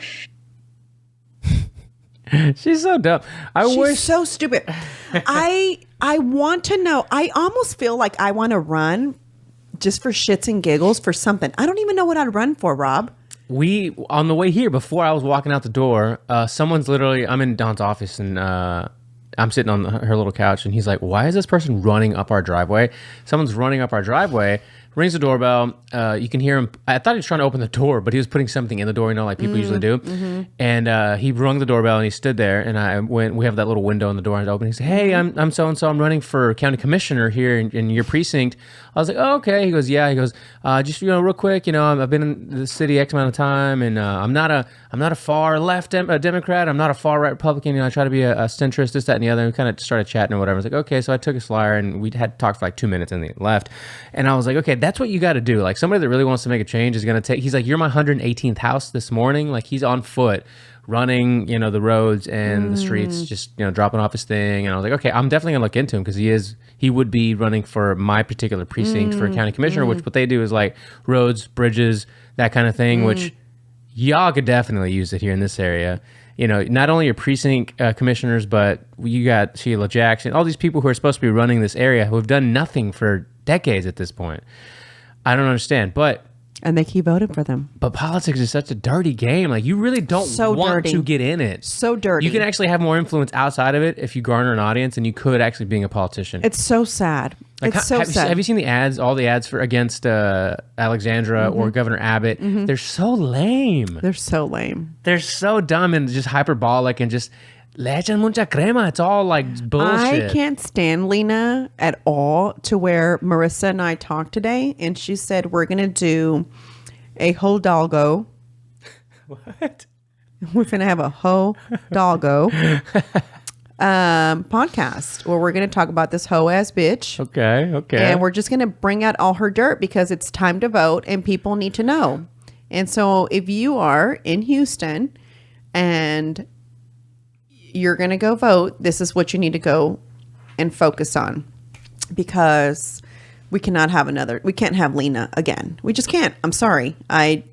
She's so dumb. She's so stupid. I want to know. I almost feel like I want to run just for shits and giggles for something. I don't even know what I'd run for, Rob. On the way here, before I was walking out the door, someone's literally, I'm in Don's office and I'm sitting on her little couch and he's like, why is this person running up our driveway? Someone's running up our driveway rings the doorbell. You can hear him. I thought he was trying to open the door, but he was putting something in the door, like people usually do. And he rung the doorbell and he stood there. And I went. We have that little window in the door and open. He said, "Hey, I'm so and so. I'm running for county commissioner here in your precinct." I was like, "Oh, okay." He goes, "Yeah." He goes, "Just real quick. I've been in the city X amount of time, and I'm not a far left Democrat. I'm not a far right Republican. I try to be a centrist, this, that, and the other." And we kind of started chatting or whatever. I was like, "Okay." So I took his flyer and we had talked for like 2 minutes and he left. And I was like, "Okay, that's what you got to do. Like somebody that really wants to make a change is going to take." He's like, "You're my 118th house this morning." Like he's on foot, running, the roads and the streets, just dropping off his thing. And I was like, okay, I'm definitely gonna look into him because he would be running for my particular precinct for county commissioner, which what they do is like roads, bridges, that kind of thing, which y'all could definitely use it here in this area. Not only your precinct commissioners, but you got Sheila Jackson, all these people who are supposed to be running this area who have done nothing for decades at this point. I don't understand, and they keep voting for them. But politics is such a dirty game. Like, you really don't want to get in it. So dirty. You can actually have more influence outside of it if you garner an audience than you could actually being a politician. It's so sad. Like, it's so sad. Have you seen the ads, all the ads against Alexandra or Governor Abbott? They're so lame. They're so lame. They're so dumb and just hyperbolic and just... Le echan mucha crema. It's all like bullshit. I can't stand Lena at all, to where Marissa and I talked today and she said, we're going to do a whole doggo. What? We're going to have a whole doggo podcast where we're going to talk about this hoe ass bitch. Okay. And we're just going to bring out all her dirt because it's time to vote and people need to know. And so if you are in Houston and you're going to go vote, this is what you need to go and focus on, because we can't have Lena again. We just can't. I'm sorry. I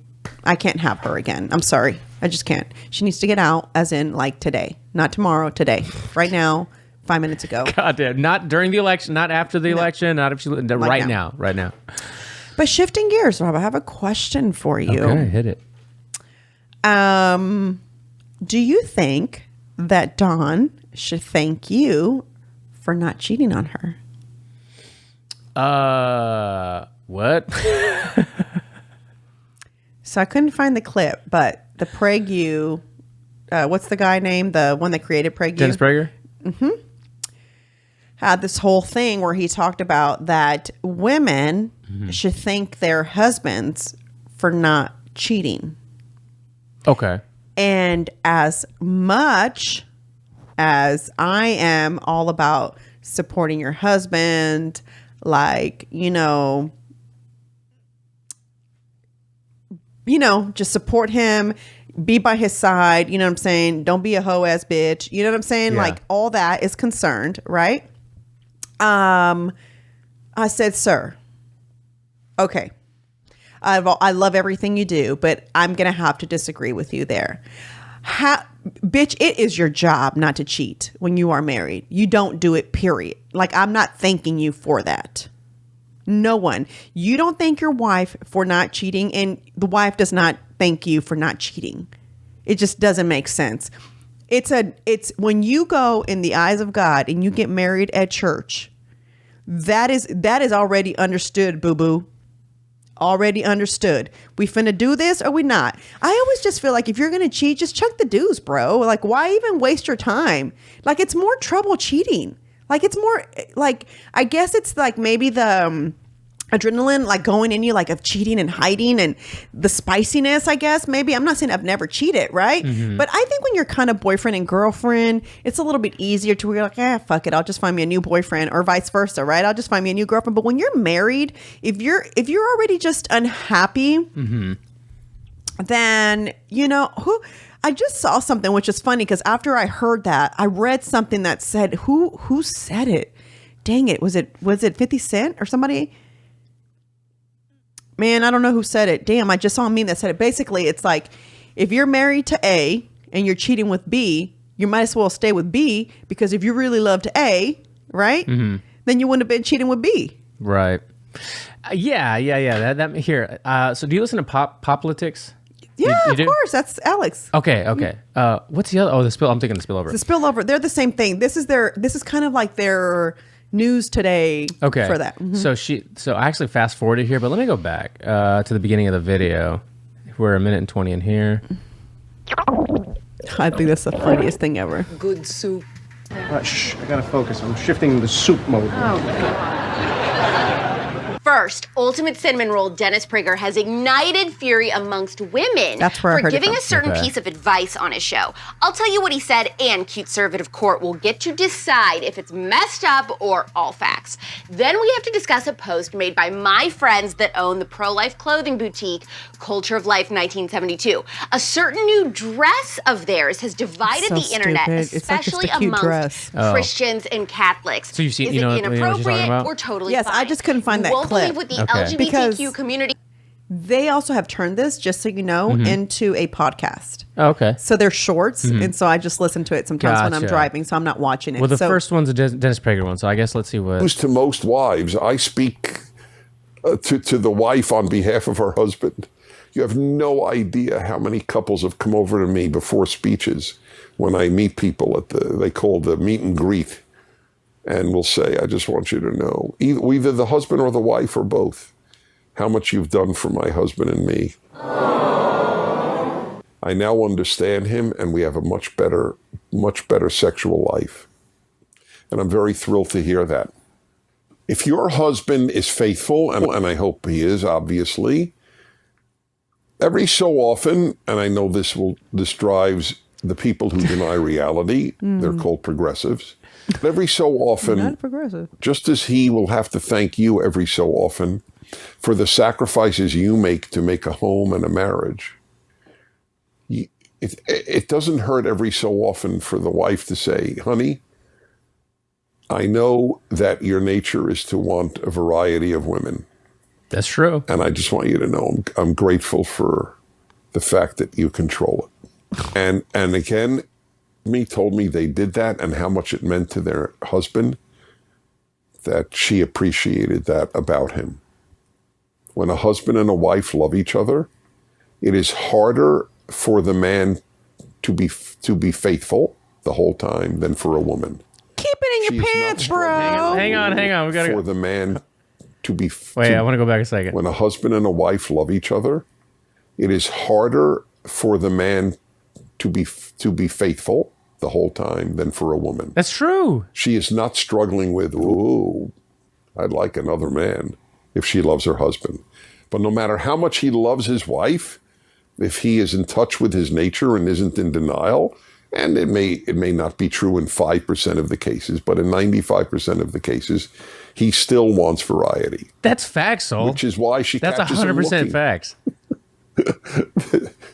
can't have her again. I'm sorry. I just can't. She needs to get out, as in like today, not tomorrow, today, right now, 5 minutes ago. God damn. Not during the election, not after the election, not if she, right now. But shifting gears, Rob, I have a question for you. Okay, hit it. Do you think that Dawn should thank you for not cheating on her? What? So I couldn't find the clip, but the PragerU, what's the guy name? The one that created PragerU? Dennis Prager? Had this whole thing where he talked about that women should thank their husbands for not cheating. Okay. And as much as I am all about supporting your husband, like, just support him, be by his side, you know what I'm saying? Don't be a hoe ass bitch. You know what I'm saying? Yeah. Like, all that is concerned, right? I said, sir, okay. I love everything you do, but I'm going to have to disagree with you there. Bitch, it is your job not to cheat when you are married. You don't do it, period. Like, I'm not thanking you for that. No one. You don't thank your wife for not cheating, and the wife does not thank you for not cheating. It just doesn't make sense. It's when you go in the eyes of God and you get married at church, that is already understood, boo-boo. Already understood. We finna do this or we not? I always just feel like if you're gonna cheat, just chuck the dues, bro. Like, why even waste your time? Like, it's more trouble cheating. Like, it's more like, I guess it's like maybe the adrenaline, like going in you, like of cheating and hiding, and the spiciness, I guess. Maybe, I'm not saying I've never cheated, right? But I think when you're kind of boyfriend and girlfriend, it's a little bit easier to where you're like, fuck it, I'll just find me a new boyfriend, or vice versa, right? I'll just find me a new girlfriend. But when you're married, if you're already just unhappy, then I just saw something which is funny, because after I heard that, I read something that said, who said it? Dang it, was it 50 Cent or somebody? Man, I don't know who said it. Damn, I just saw a meme that said it. Basically, it's like, if you're married to A and you're cheating with B, you might as well stay with B, because if you really loved A, right, then you wouldn't have been cheating with B. Right. Yeah. That here. So do you listen to Poplitics? Yeah, you of do? course. That's Alex. Okay. What's the other? Oh, the spill. I'm thinking the spillover. The spillover. They're the same thing. This is kind of like their news today for that. So I actually fast forwarded here, but let me go back to the beginning of the video. We're 1:20 in here. I think that's the funniest thing ever. Good soup. Shh, I gotta focus. I'm shifting the soup mode. First, Ultimate Cinnamon Roll Dennis Prager has ignited fury amongst women for giving a certain piece of advice on his show. I'll tell you what he said, and Conservative Court will get to decide if it's messed up or all facts. Then we have to discuss a post made by my friends that own the pro-life clothing boutique, Culture of Life 1972. A certain new dress of theirs has divided the internet, especially amongst Christians and Catholics. So you've seen, Is it inappropriate or totally fine? Yes, I just couldn't find that clip. With the LGBTQ community. They also have turned this, just so you know, into a podcast. Oh, okay. So they're shorts, and so I just listen to it sometimes when I'm driving, so I'm not watching it. Well, the first one's a Dennis Prager one, so I guess let's see what... To most wives, I speak to the wife on behalf of her husband. You have no idea how many couples have come over to me before speeches when I meet people at they call the meet and greet. And will say, I just want you to know, either the husband or the wife or both, how much you've done for my husband and me. I now understand him, and we have a much better sexual life. And I'm very thrilled to hear that. If your husband is faithful, and I hope he is, obviously, every so often, and I know this drives the people who deny reality, they're called progressives. But every so often, just as he will have to thank you every so often for the sacrifices you make to make a home and a marriage, it doesn't hurt every so often for the wife to say, honey, I know that your nature is to want a variety of women. That's true. And I just want you to know I'm grateful for the fact that you control it. And again, told me they did that and how much it meant to their husband, that she appreciated that about him. When a husband and a wife love each other, it is harder for the man to be faithful the whole time than for a woman. Keep it in your pants, bro. Hang on. We gotta for the man to be. Wait, I want to go back a second. When a husband and a wife love each other, it is harder for the man to be faithful the whole time than for a woman. That's true. She is not struggling with, ooh, I'd like another man, if she loves her husband. But no matter how much he loves his wife, if he is in touch with his nature and isn't in denial, and it may not be true in 5% of the cases, but in 95% of the cases, he still wants variety. That's facts, Sol. Which is why she That's catches him looking. 100% facts.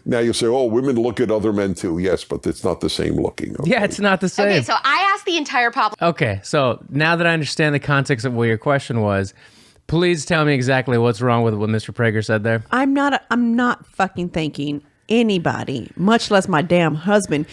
Now you say, oh, women look at other men too. Yes, but it's not the same looking. Okay? Yeah, it's not the same. Okay, so I asked the entire public. Okay, so now that I understand the context of what your question was, please tell me exactly what's wrong with what Mr. Prager said there. I'm not fucking thanking anybody, much less my damn husband.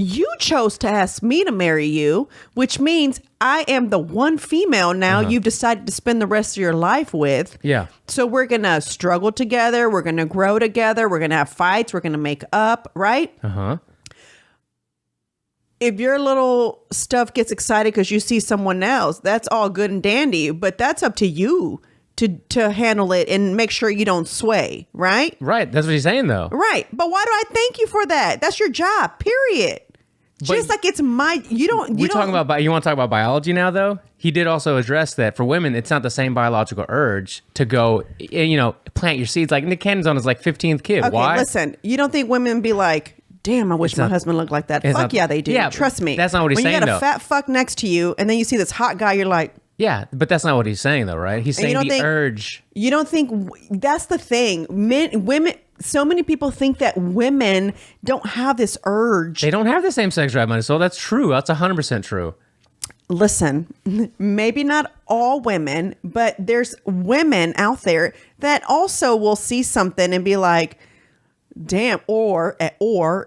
You chose to ask me to marry you, which means I am the one female now you've decided to spend the rest of your life with. Yeah. So we're going to struggle together. We're going to grow together. We're going to have fights. We're going to make up, right? Uh-huh. If your little stuff gets excited because you see someone else, that's all good and dandy, but that's up to you to handle it and make sure you don't sway, right? Right. That's what he's saying, though. Right. But why do I thank you for that? That's your job, period. Just like it's my, you want to talk about biology now, though? He did also address that for women, it's not the same biological urge to go, plant your seeds. Like Nick Cannon's on his 15th kid. Okay, Why? Listen, you don't think women be like, damn, I wish my husband looked like that. Fuck yeah, they do. Yeah, trust me. That's not what he's saying, though. When you got though. a fat fuck next to you and then you see this hot guy, you're like. Yeah, but that's not what he's saying, though, right? He's saying the urge. You don't think, that's the thing. Women, so many people think that women don't have this urge. They don't have the same sex drive, Marisol. That's true. That's 100% true. Listen, maybe not all women, but there's women out there that also will see something and be like, damn, or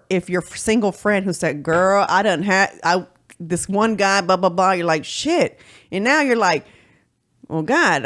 if your single friend who said, girl, I done had this one guy, blah, blah, blah, you're like, shit. And now you're like, oh God,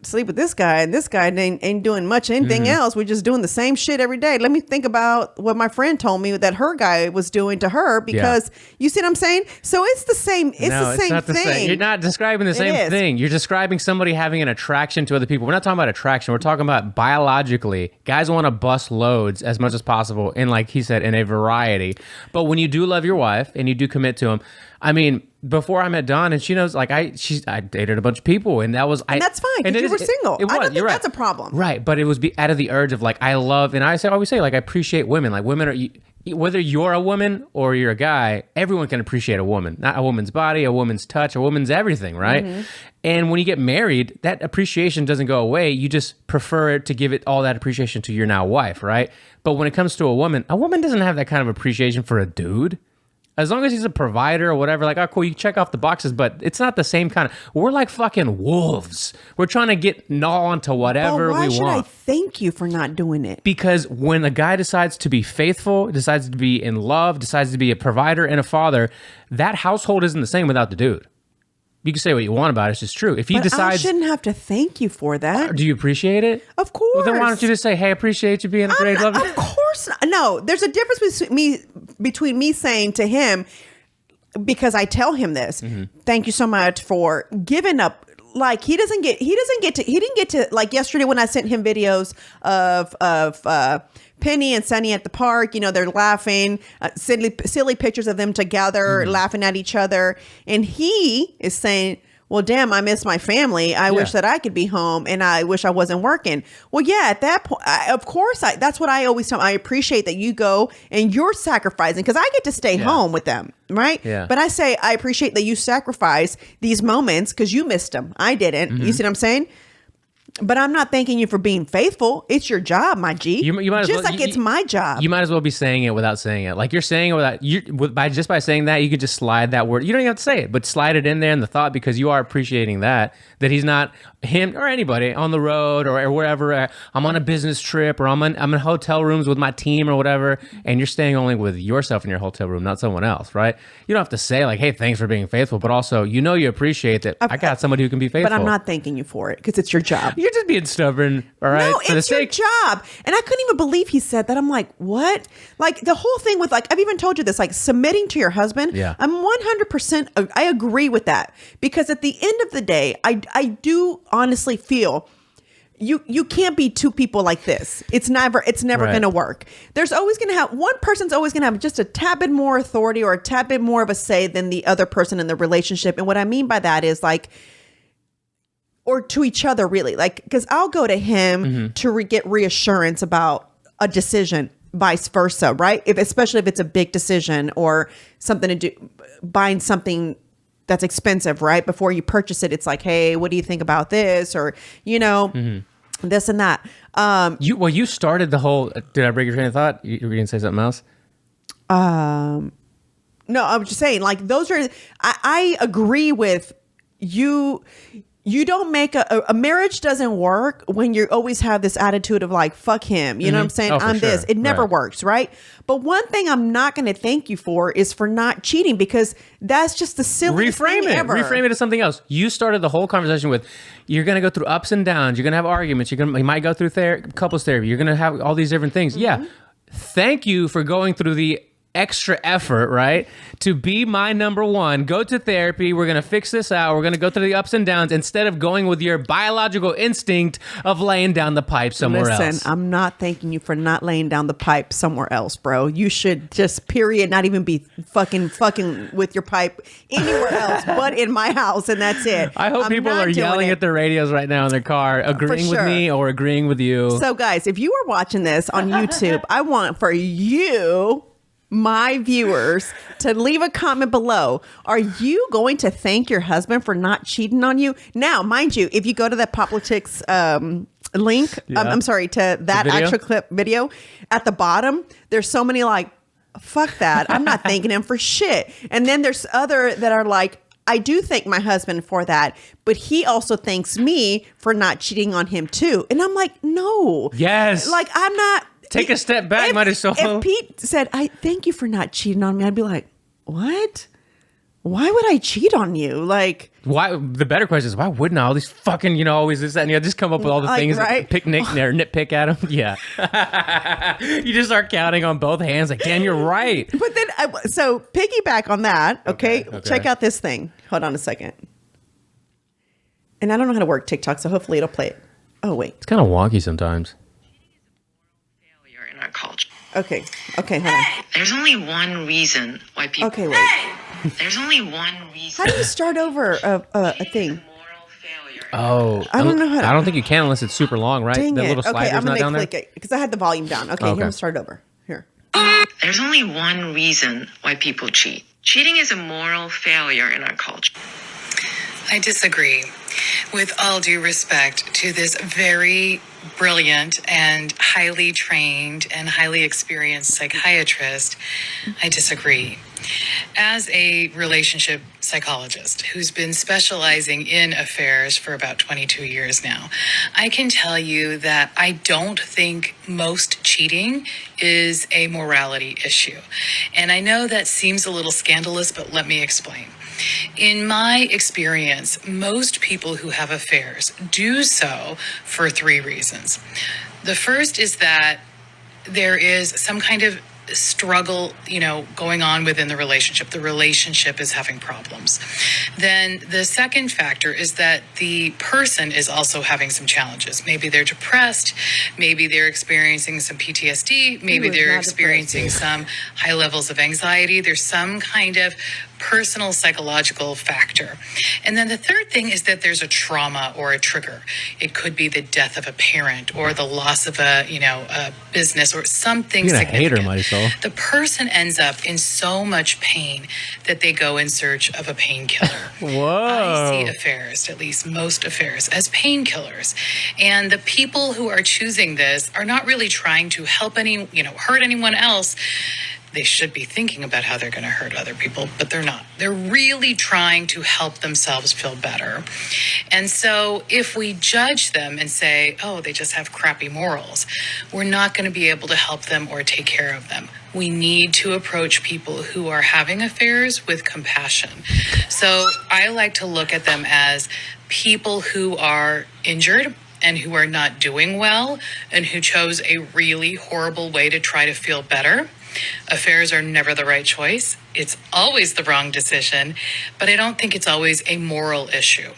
sleep with this guy, and this guy ain't doing much anything else. We're just doing the same shit every day. Let me think about what my friend told me that her guy was doing to her, because you see what I'm saying? So it's the same. It's the same thing. You're not describing the same thing. You're describing somebody having an attraction to other people. We're not talking about attraction. We're talking about biologically. Guys want to bust loads as much as possible, and like he said, in a variety. But when you do love your wife and you do commit to him, I mean, before I met Dawn, and she knows, like I dated a bunch of people, and that was and that's fine because you were single. I don't think that's a problem, right? But it was out of the urge of like I love, and I always say like I appreciate women. Like women are, whether you're a woman or you're a guy, everyone can appreciate a woman, not a woman's body, a woman's touch, a woman's everything, right? And when you get married, that appreciation doesn't go away. You just prefer to give it all that appreciation to your now wife, right? But when it comes to a woman doesn't have that kind of appreciation for a dude. As long as he's a provider or whatever, like, oh, cool, you check off the boxes, but it's not the same kind of... We're like fucking wolves. We're trying to gnaw onto whatever we want. Why should I thank you for not doing it? Because when a guy decides to be faithful, decides to be in love, decides to be a provider and a father, that household isn't the same without the dude. You can say what you want about it, it's just true. If he decides... I shouldn't have to thank you for that. Do you appreciate it? Of course. Well, then why don't you just say, hey, I appreciate you being a great lover? Of course not. No, there's a difference between me saying to him, because I tell him this, thank you so much for giving up. Like he didn't get to like yesterday when I sent him videos of Penny and Sunny at the park, you know, they're laughing, silly pictures of them together, laughing at each other. And he is saying, well, damn, I miss my family. I wish that I could be home, and I wish I wasn't working. Well, yeah, at that point, of course, that's what I always tell them. I appreciate that you go and you're sacrificing, because I get to stay home with them, right? Yeah. But I say, I appreciate that you sacrifice these moments because you missed them. I didn't. You see what I'm saying? But I'm not thanking you for being faithful. It's your job, my G. You might just like it's my job. You might as well be saying it without saying it. Like you're saying it without by saying that, you could just slide that word. You don't even have to say it, but slide it in there in the thought, because you are appreciating that he's not him or anybody on the road or wherever. I'm on a business trip, or I'm in hotel rooms with my team or whatever, and you're staying only with yourself in your hotel room, not someone else, right? You don't have to say like, hey, thanks for being faithful, but also you appreciate that I got somebody who can be faithful. But I'm not thanking you for it because it's your job. You're just being stubborn, all right? No, it's your job. And I couldn't even believe he said that. I'm like, what? Like the whole thing with like, I've even told you this, like submitting to your husband. Yeah. I'm 100%, I agree with that, because at the end of the day, I do honestly feel you can't be two people like this. It's never going to work. There's always going to have one person's always going to have just a tad bit more authority or a tad bit more of a say than the other person in the relationship. And what I mean by that is like, or to each other, really, like, because I'll go to him to get reassurance about a decision, vice versa, right? Especially if it's a big decision or something to do, buying something that's expensive, right? Before you purchase it, it's like, hey, what do you think about this? Or, you know, this and that. You started the whole, did I break your train of thought? You were going to say something else? No, I was just saying, like, those are, I agree with you. You don't make a marriage doesn't work when you always have this attitude of like, fuck him. You know what I'm saying? I'm this. It never works, right? But one thing I'm not going to thank you for is for not cheating, because that's just the silliest thing ever. Reframe it as something else. You started the whole conversation with, you're going to go through ups and downs. You're going to have arguments. You might go through couples therapy. You're going to have all these different things. Yeah. Thank you for going through the extra effort, right? To be my number one, go to therapy. We're going to fix this out. We're going to go through the ups and downs instead of going with your biological instinct of laying down the pipe somewhere else. Listen, I'm not thanking you for not laying down the pipe somewhere else, bro. You should just not even be fucking with your pipe anywhere else but in my house, and that's it. I hope people are yelling at their radios right now in their car, agreeing with me or agreeing with you. So guys, if you are watching this on YouTube, I want for you, my viewers, to leave a comment below. Are you going to thank your husband for not cheating on you? Now, mind you, if you go to the Politics link, I'm sorry, to that actual clip video, at the bottom, there's so many like, fuck that. I'm not thanking him for shit. And then there's other that are like, I do thank my husband for that, but he also thanks me for not cheating on him too. And I'm like, no. Yes. Like, I'm not. Take a step back, Marisol. If Pete said, I thank you for not cheating on me, I'd be like, what? why would I cheat on you? Like, why? The better question is, why wouldn't I? All these fucking, always this, that, and just come up with all the things, right? Nitpick at them. Yeah. You just start counting on both hands. Like, damn, you're right. But then, so piggyback on that. Okay. Check out this thing. Hold on a second. And I don't know how to work TikTok, so hopefully it'll play it. Oh, wait. It's kind of wonky sometimes. Failure in our culture. Okay, hold on. There's only one reason why people... Okay, wait. There's only one reason... How do you start over a thing? Oh. I don't know how to... I don't think you can unless it's super long, right? Dang the it. little slider's I'm not down click there? it, because I had the volume down. Okay, here, I'm start over. Here. There's only one reason why people cheat. Cheating is a moral failure in our culture. I disagree. With all due respect to this very brilliant and highly trained and highly experienced psychiatrist, I disagree. As a relationship psychologist who's been specializing in affairs for about 22 years now, I can tell you that I don't think most cheating is a morality issue. And I know that seems a little scandalous, but let me explain. In my experience, most people who have affairs do so for 3 reasons. The first is that there is some kind of struggle, going on within the relationship. The relationship is having problems. Then the second factor is that the person is also having some challenges. Maybe they're depressed. Maybe they're experiencing some PTSD. Maybe they're experiencing some high levels of anxiety. There's some kind of personal psychological factor. And then the third thing is that there's a trauma or a trigger. It could be the death of a parent or the loss of a business or something significant. You're a hater, Marisol. The person ends up in so much pain that they go in search of a painkiller. Whoa. I see affairs, at least most affairs, as painkillers. And the people who are choosing this are not really trying to help hurt anyone else. They should be thinking about how they're going to hurt other people, but they're not. They're really trying to help themselves feel better. And so if we judge them and say, oh, they just have crappy morals, we're not going to be able to help them or take care of them. We need to approach people who are having affairs with compassion. So I like to look at them as people who are injured and who are not doing well and who chose a really horrible way to try to feel better. Affairs are never the right choice. It's always the wrong decision, but I don't think it's always a moral issue.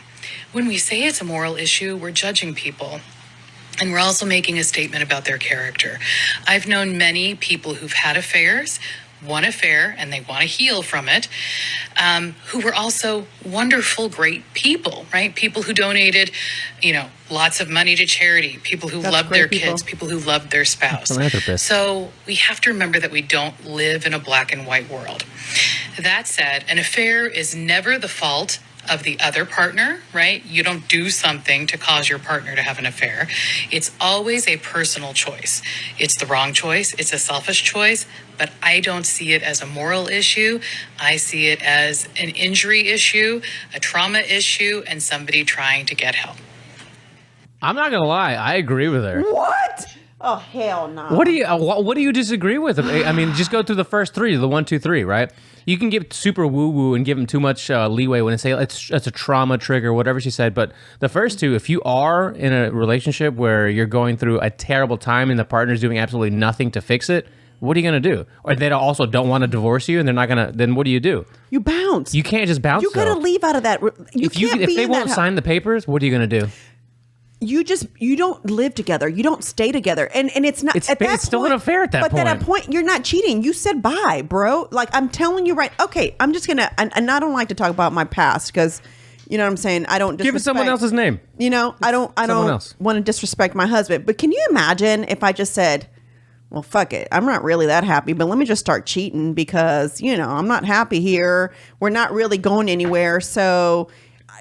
When we say it's a moral issue, we're judging people. And we're also making a statement about their character. I've known many people who've had affairs, one affair, and they want to heal from it, who were also wonderful, great people, right? People who donated, lots of money to charity, people who loved their kids, people who loved their spouse. So we have to remember that we don't live in a black and white world. That said, an affair is never the fault of the other partner, right? You don't do something to cause your partner to have an affair. It's always a personal choice. It's the wrong choice. It's a selfish choice, but I don't see it as a moral issue. I see it as an injury issue, a trauma issue, and somebody trying to get help. I'm not going to lie. I agree with her. What? Oh, hell no. What do you disagree with? I mean, just go through the first 3, the 1, 2, 3, right? You can get super woo-woo and give them too much leeway when they say it's a trauma trigger, whatever she said. But the first 2, if you are in a relationship where you're going through a terrible time and the partner's doing absolutely nothing to fix it, what are you going to do? Or they also don't want to divorce you and they're not going to, then what do? You bounce. You can't just bounce. You got to leave out of that. If they won't sign the papers, what are you going to do? You don't live together. You don't stay together. And it's not, it's still an affair at that point. But at that point, you're not cheating. You said bye, bro. Like, I'm telling you right. Okay, I'm just going to, and I don't like to talk about my past because, you know what I'm saying? I don't give it someone else's name. I don't want to disrespect my husband. But can you imagine if I just said, well, fuck it. I'm not really that happy, but let me just start cheating because, I'm not happy here. We're not really going anywhere. So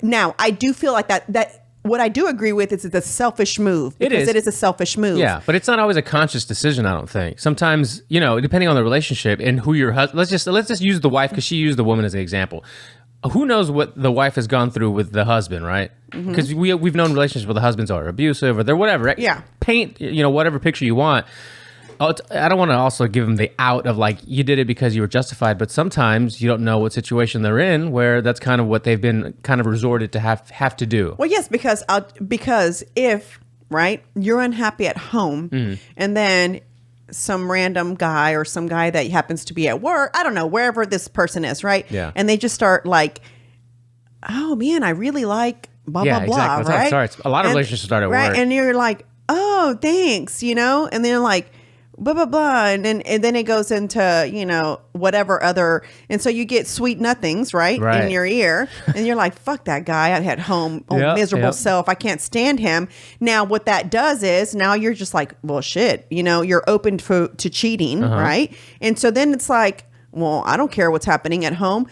now I do feel like that what I do agree with is it's a selfish move. It is a selfish move. Yeah, but it's not always a conscious decision, I don't think. Sometimes, depending on the relationship and who your husband... Let's just use the wife because she used the woman as an example. Who knows what the wife has gone through with the husband, right? Because we've known relationships where the husbands are abusive or they're whatever. Right? Yeah. Paint, whatever picture you want. I don't want to also give them the out of like you did it because you were justified, but sometimes you don't know what situation they're in where that's kind of what they've been kind of resorted to have to do. Well, yes, because if right you're unhappy at home and then some random guy or some guy that happens to be at work, I don't know, wherever this person is, right? Yeah. And they just start like, oh man, I really like blah blah blah. Exactly. That's right? how it starts. A lot of relationships start at work, and you're like, oh, thanks, and then you're like, blah blah blah, and then it goes into whatever other, and so you get sweet nothings right in your ear, and you're like, fuck that guy at home, miserable self, I can't stand him. Now what that does is now you're just like, well shit, you're open to cheating, right? And so then it's like, well, I don't care what's happening at home.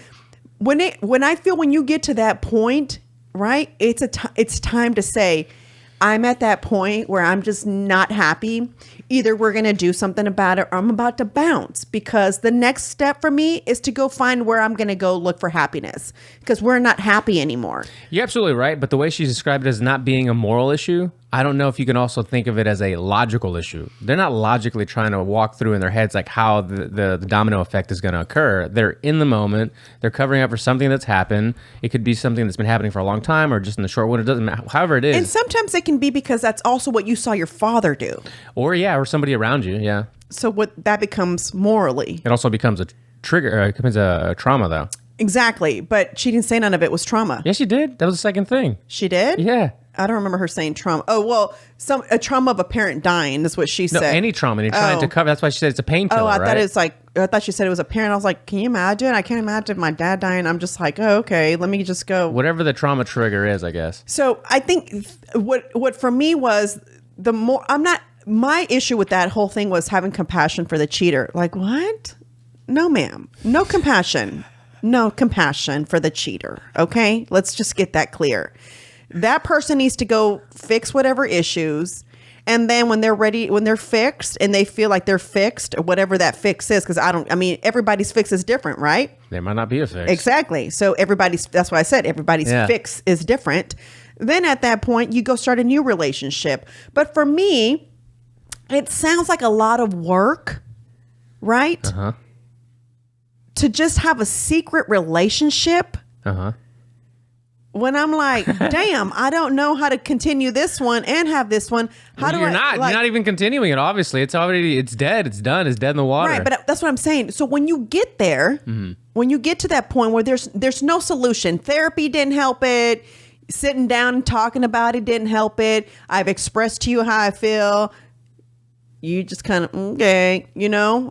When I feel when you get to that point, right, it's time to say, I'm at that point where I'm just not happy. Either we're going to do something about it or I'm about to bounce, because the next step for me is to go find where I'm going to go look for happiness, because we're not happy anymore. You're absolutely right. But the way she described it as not being a moral issue, I don't know if you can also think of it as a logical issue. They're not logically trying to walk through in their heads like how the domino effect is going to occur. They're in the moment. They're covering up for something that's happened. It could be something that's been happening for a long time or just in the short one. It doesn't matter. However it is. And sometimes it can be because that's also what you saw your father do. Or somebody around you. Yeah. So what that becomes morally. It also becomes a trigger. It becomes a trauma though. Exactly. But she didn't say none of it was trauma. Yes, she did. That was the second thing. She did? Yeah. I don't remember her saying trauma. Oh, well, a trauma of a parent dying is what she said. No, any trauma. And you're trying to cover. That's why she said it's a painkiller. Oh, I right? thought she said it was a parent. I was like, can you imagine? I can't imagine my dad dying. I'm just like, oh, okay, let me just go. Whatever the trauma trigger is, I guess. So I think what for me was my issue with that whole thing was having compassion for the cheater. Like, what? No, ma'am. No compassion. No compassion for the cheater. Okay? Let's just get that clear. That person needs to go fix whatever issues. And then when they're ready, when they're fixed and they feel like they're fixed, or whatever that fix is, because everybody's fix is different, right? There might not be a fix. Exactly. So that's why I said everybody's fix is different. Then at that point, you go start a new relationship. But for me, it sounds like a lot of work, right? Uh-huh. To just have a secret relationship. Uh-huh. When I'm like, damn, I don't know how to continue this one and have this one. You're not even continuing it. Obviously, it's dead. It's done. It's dead in the water. Right, but that's what I'm saying. So when you get there, when you get to that point where there's no solution, therapy didn't help it. Sitting down and talking about it didn't help it. I've expressed to you how I feel. You just kind of, okay,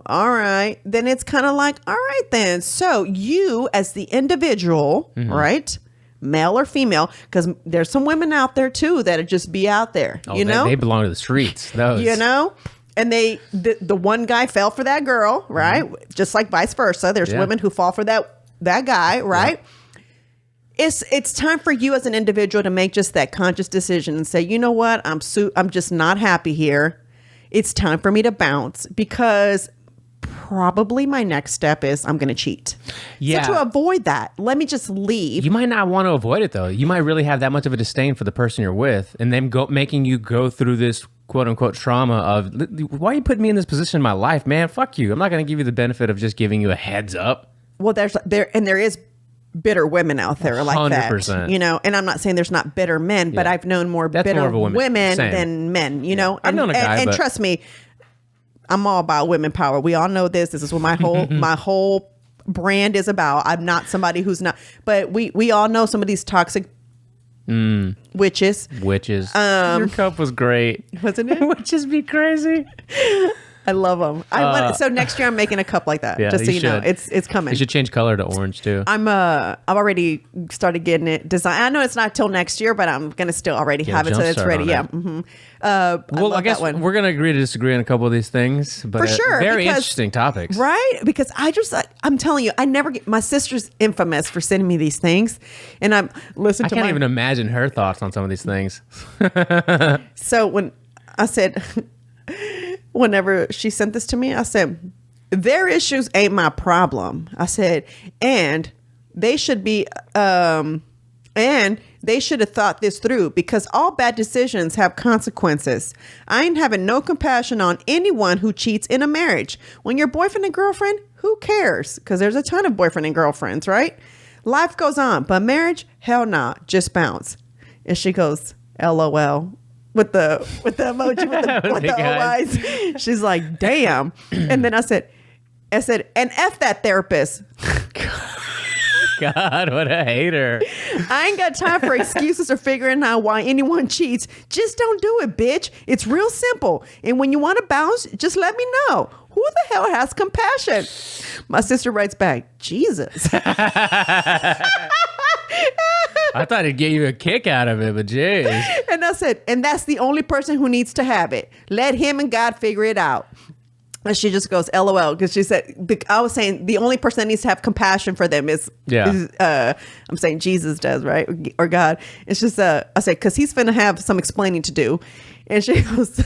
all right. Then it's kind of like, all right then. So you as the individual, right? Male or female, because there's some women out there too that'll just be out there, They belong to the streets, those. And the one guy fell for that girl, right? Just like vice versa. There's women who fall for that guy, right? Yeah. It's time for you as an individual to make just that conscious decision and say, you know what? I'm just not happy here. It's time for me to bounce, because probably my next step is I'm going to cheat. Yeah. So to avoid that, let me just leave. You might not want to avoid it though. You might really have that much of a disdain for the person you're with, and them making you go through this quote unquote trauma of, why are you putting me in this position in my life, man? Fuck you. I'm not going to give you the benefit of just giving you a heads up. Well, there is bitter women out there like 100%. that, and I'm not saying there's not bitter men, but I've known more bitter women than men, I've known a guy, and trust me, I'm all about women power. We all know this. This is what my whole brand is about. I'm not somebody who's not, but we all know some of these toxic witches. Your cup was great. Wasn't it? Witches be crazy. I love them. So next year I'm making a cup like that. Yeah, just so you know, it's coming. You should change color to orange too. I've already started getting it designed. I know it's not till next year, but I'm gonna still already have it so it's ready. Yeah. Mm-hmm. Well, I guess we're gonna agree to disagree on a couple of these things, but for sure, very interesting topics, right? Because I'm telling you, I never get. My sister's infamous for sending me these things, and I can't even imagine her thoughts on some of these things. So when I said. Whenever she sent this to me, I said, their issues ain't my problem. I said, and they should be, and They should have thought this through because all bad decisions have consequences. I ain't having no compassion on anyone who cheats in a marriage. When you're boyfriend and girlfriend, who cares? Because there's a ton of boyfriend and girlfriends, right? Life goes on, but marriage, hell nah, just bounce. And she goes, LOL. With the emoji, with the eyes. She's like, damn. And then I said, and F that therapist. God, what a hater. I ain't got time for excuses or figuring out why anyone cheats. Just don't do it, bitch. It's real simple. And when you want to bounce, just let me know. Who the hell has compassion? My sister writes back, Jesus. I thought it'd get you a kick out of it, but jeez. And I said, and that's the only person who needs to have it. Let him and God figure it out. And she just goes, LOL, because she said, I was saying the only person that needs to have compassion for them is I'm saying Jesus does, right? Or God. It's just, I say, because he's finna have some explaining to do. And she goes,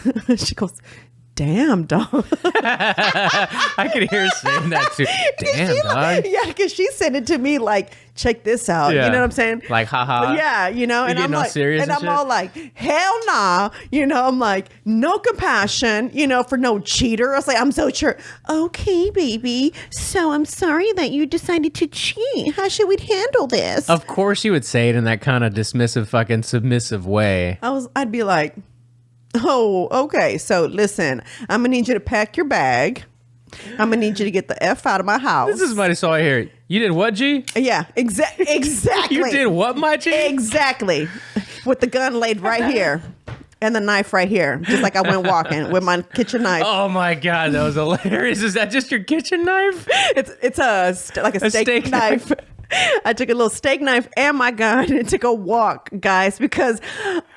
damn, dog. I could hear her saying that too. Damn, dog. Yeah, because she sent it to me like, check this out. Yeah. You know what I'm saying? Like, haha. Yeah, you know, and I'm like, serious and I'm all like, hell nah. You know, I'm like, no compassion, you know, for no cheater. I was like, I'm so sure. Okay, baby. So I'm sorry that you decided to cheat. How should we handle this? Of course you would say it in that kind of dismissive, fucking submissive way. I'd be like, oh, okay. So listen, I'm gonna need you to pack your bag. I'm gonna need you to get the F out of my house. This is Marisol here. You did what, G? Yeah, exactly. You did what, my G? Exactly. With the gun laid right here. And the knife right here. Just like I went walking with my kitchen knife. Oh my God, that was hilarious. Is that just your kitchen knife? It's a steak knife. I took a little steak knife and my gun and took a walk, guys, because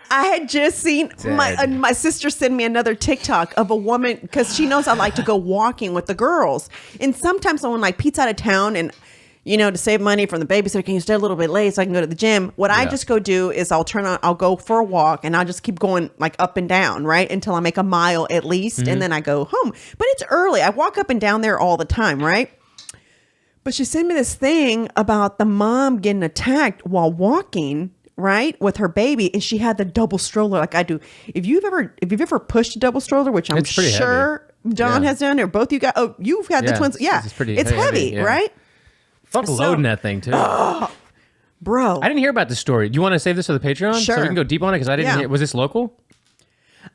I had just seen my sister send me another TikTok of a woman, because she knows I like to go walking with the girls. And sometimes when like Pete's out of town and, you know, to save money from the babysitter, can you stay a little bit late so I can go to the gym? What I just go do is I'll go for a walk and I'll just keep going like up and down, right? Until I make a mile at least. Mm-hmm. And then I go home. But it's early. I walk up and down there all the time, right? But she sent me this thing about the mom getting attacked while walking, right, with her baby, and she had the double stroller like I do. If you've ever pushed a double stroller, which I'm sure John has done, or both you guys, you've had the twins. Yeah, it's heavy, right? Fuck loading that thing too. Bro. I didn't hear about this story. Do you want to save this for the Patreon? Sure. So we can go deep on it, because I didn't hear. Was this local?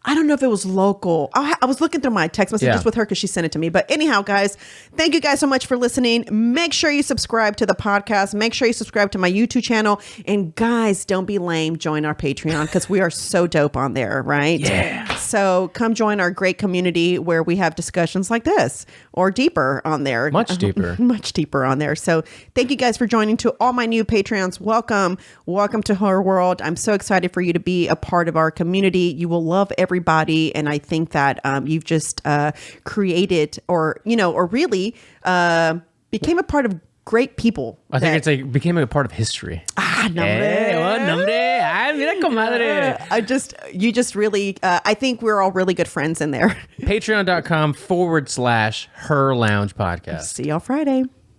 I don't know if it was local. I was looking through my text messages with her because she sent it to me. But anyhow, guys, thank you guys so much for listening. Make sure you subscribe to the podcast. Make sure you subscribe to my YouTube channel. And guys, don't be lame. Join our Patreon because we are so dope on there, right? Yeah. So come join our great community where we have discussions like this or deeper on there. Much deeper. Much deeper on there. So thank you guys for joining. To all my new Patreons, welcome. Welcome to Her World. I'm so excited for you to be a part of our community. You will love everybody, and I think that you've just created or really became a part of great people. I think it's like became a part of history. You just really I think we're all really good friends in there. Patreon.com/HERR Lounge Podcast. See y'all Friday.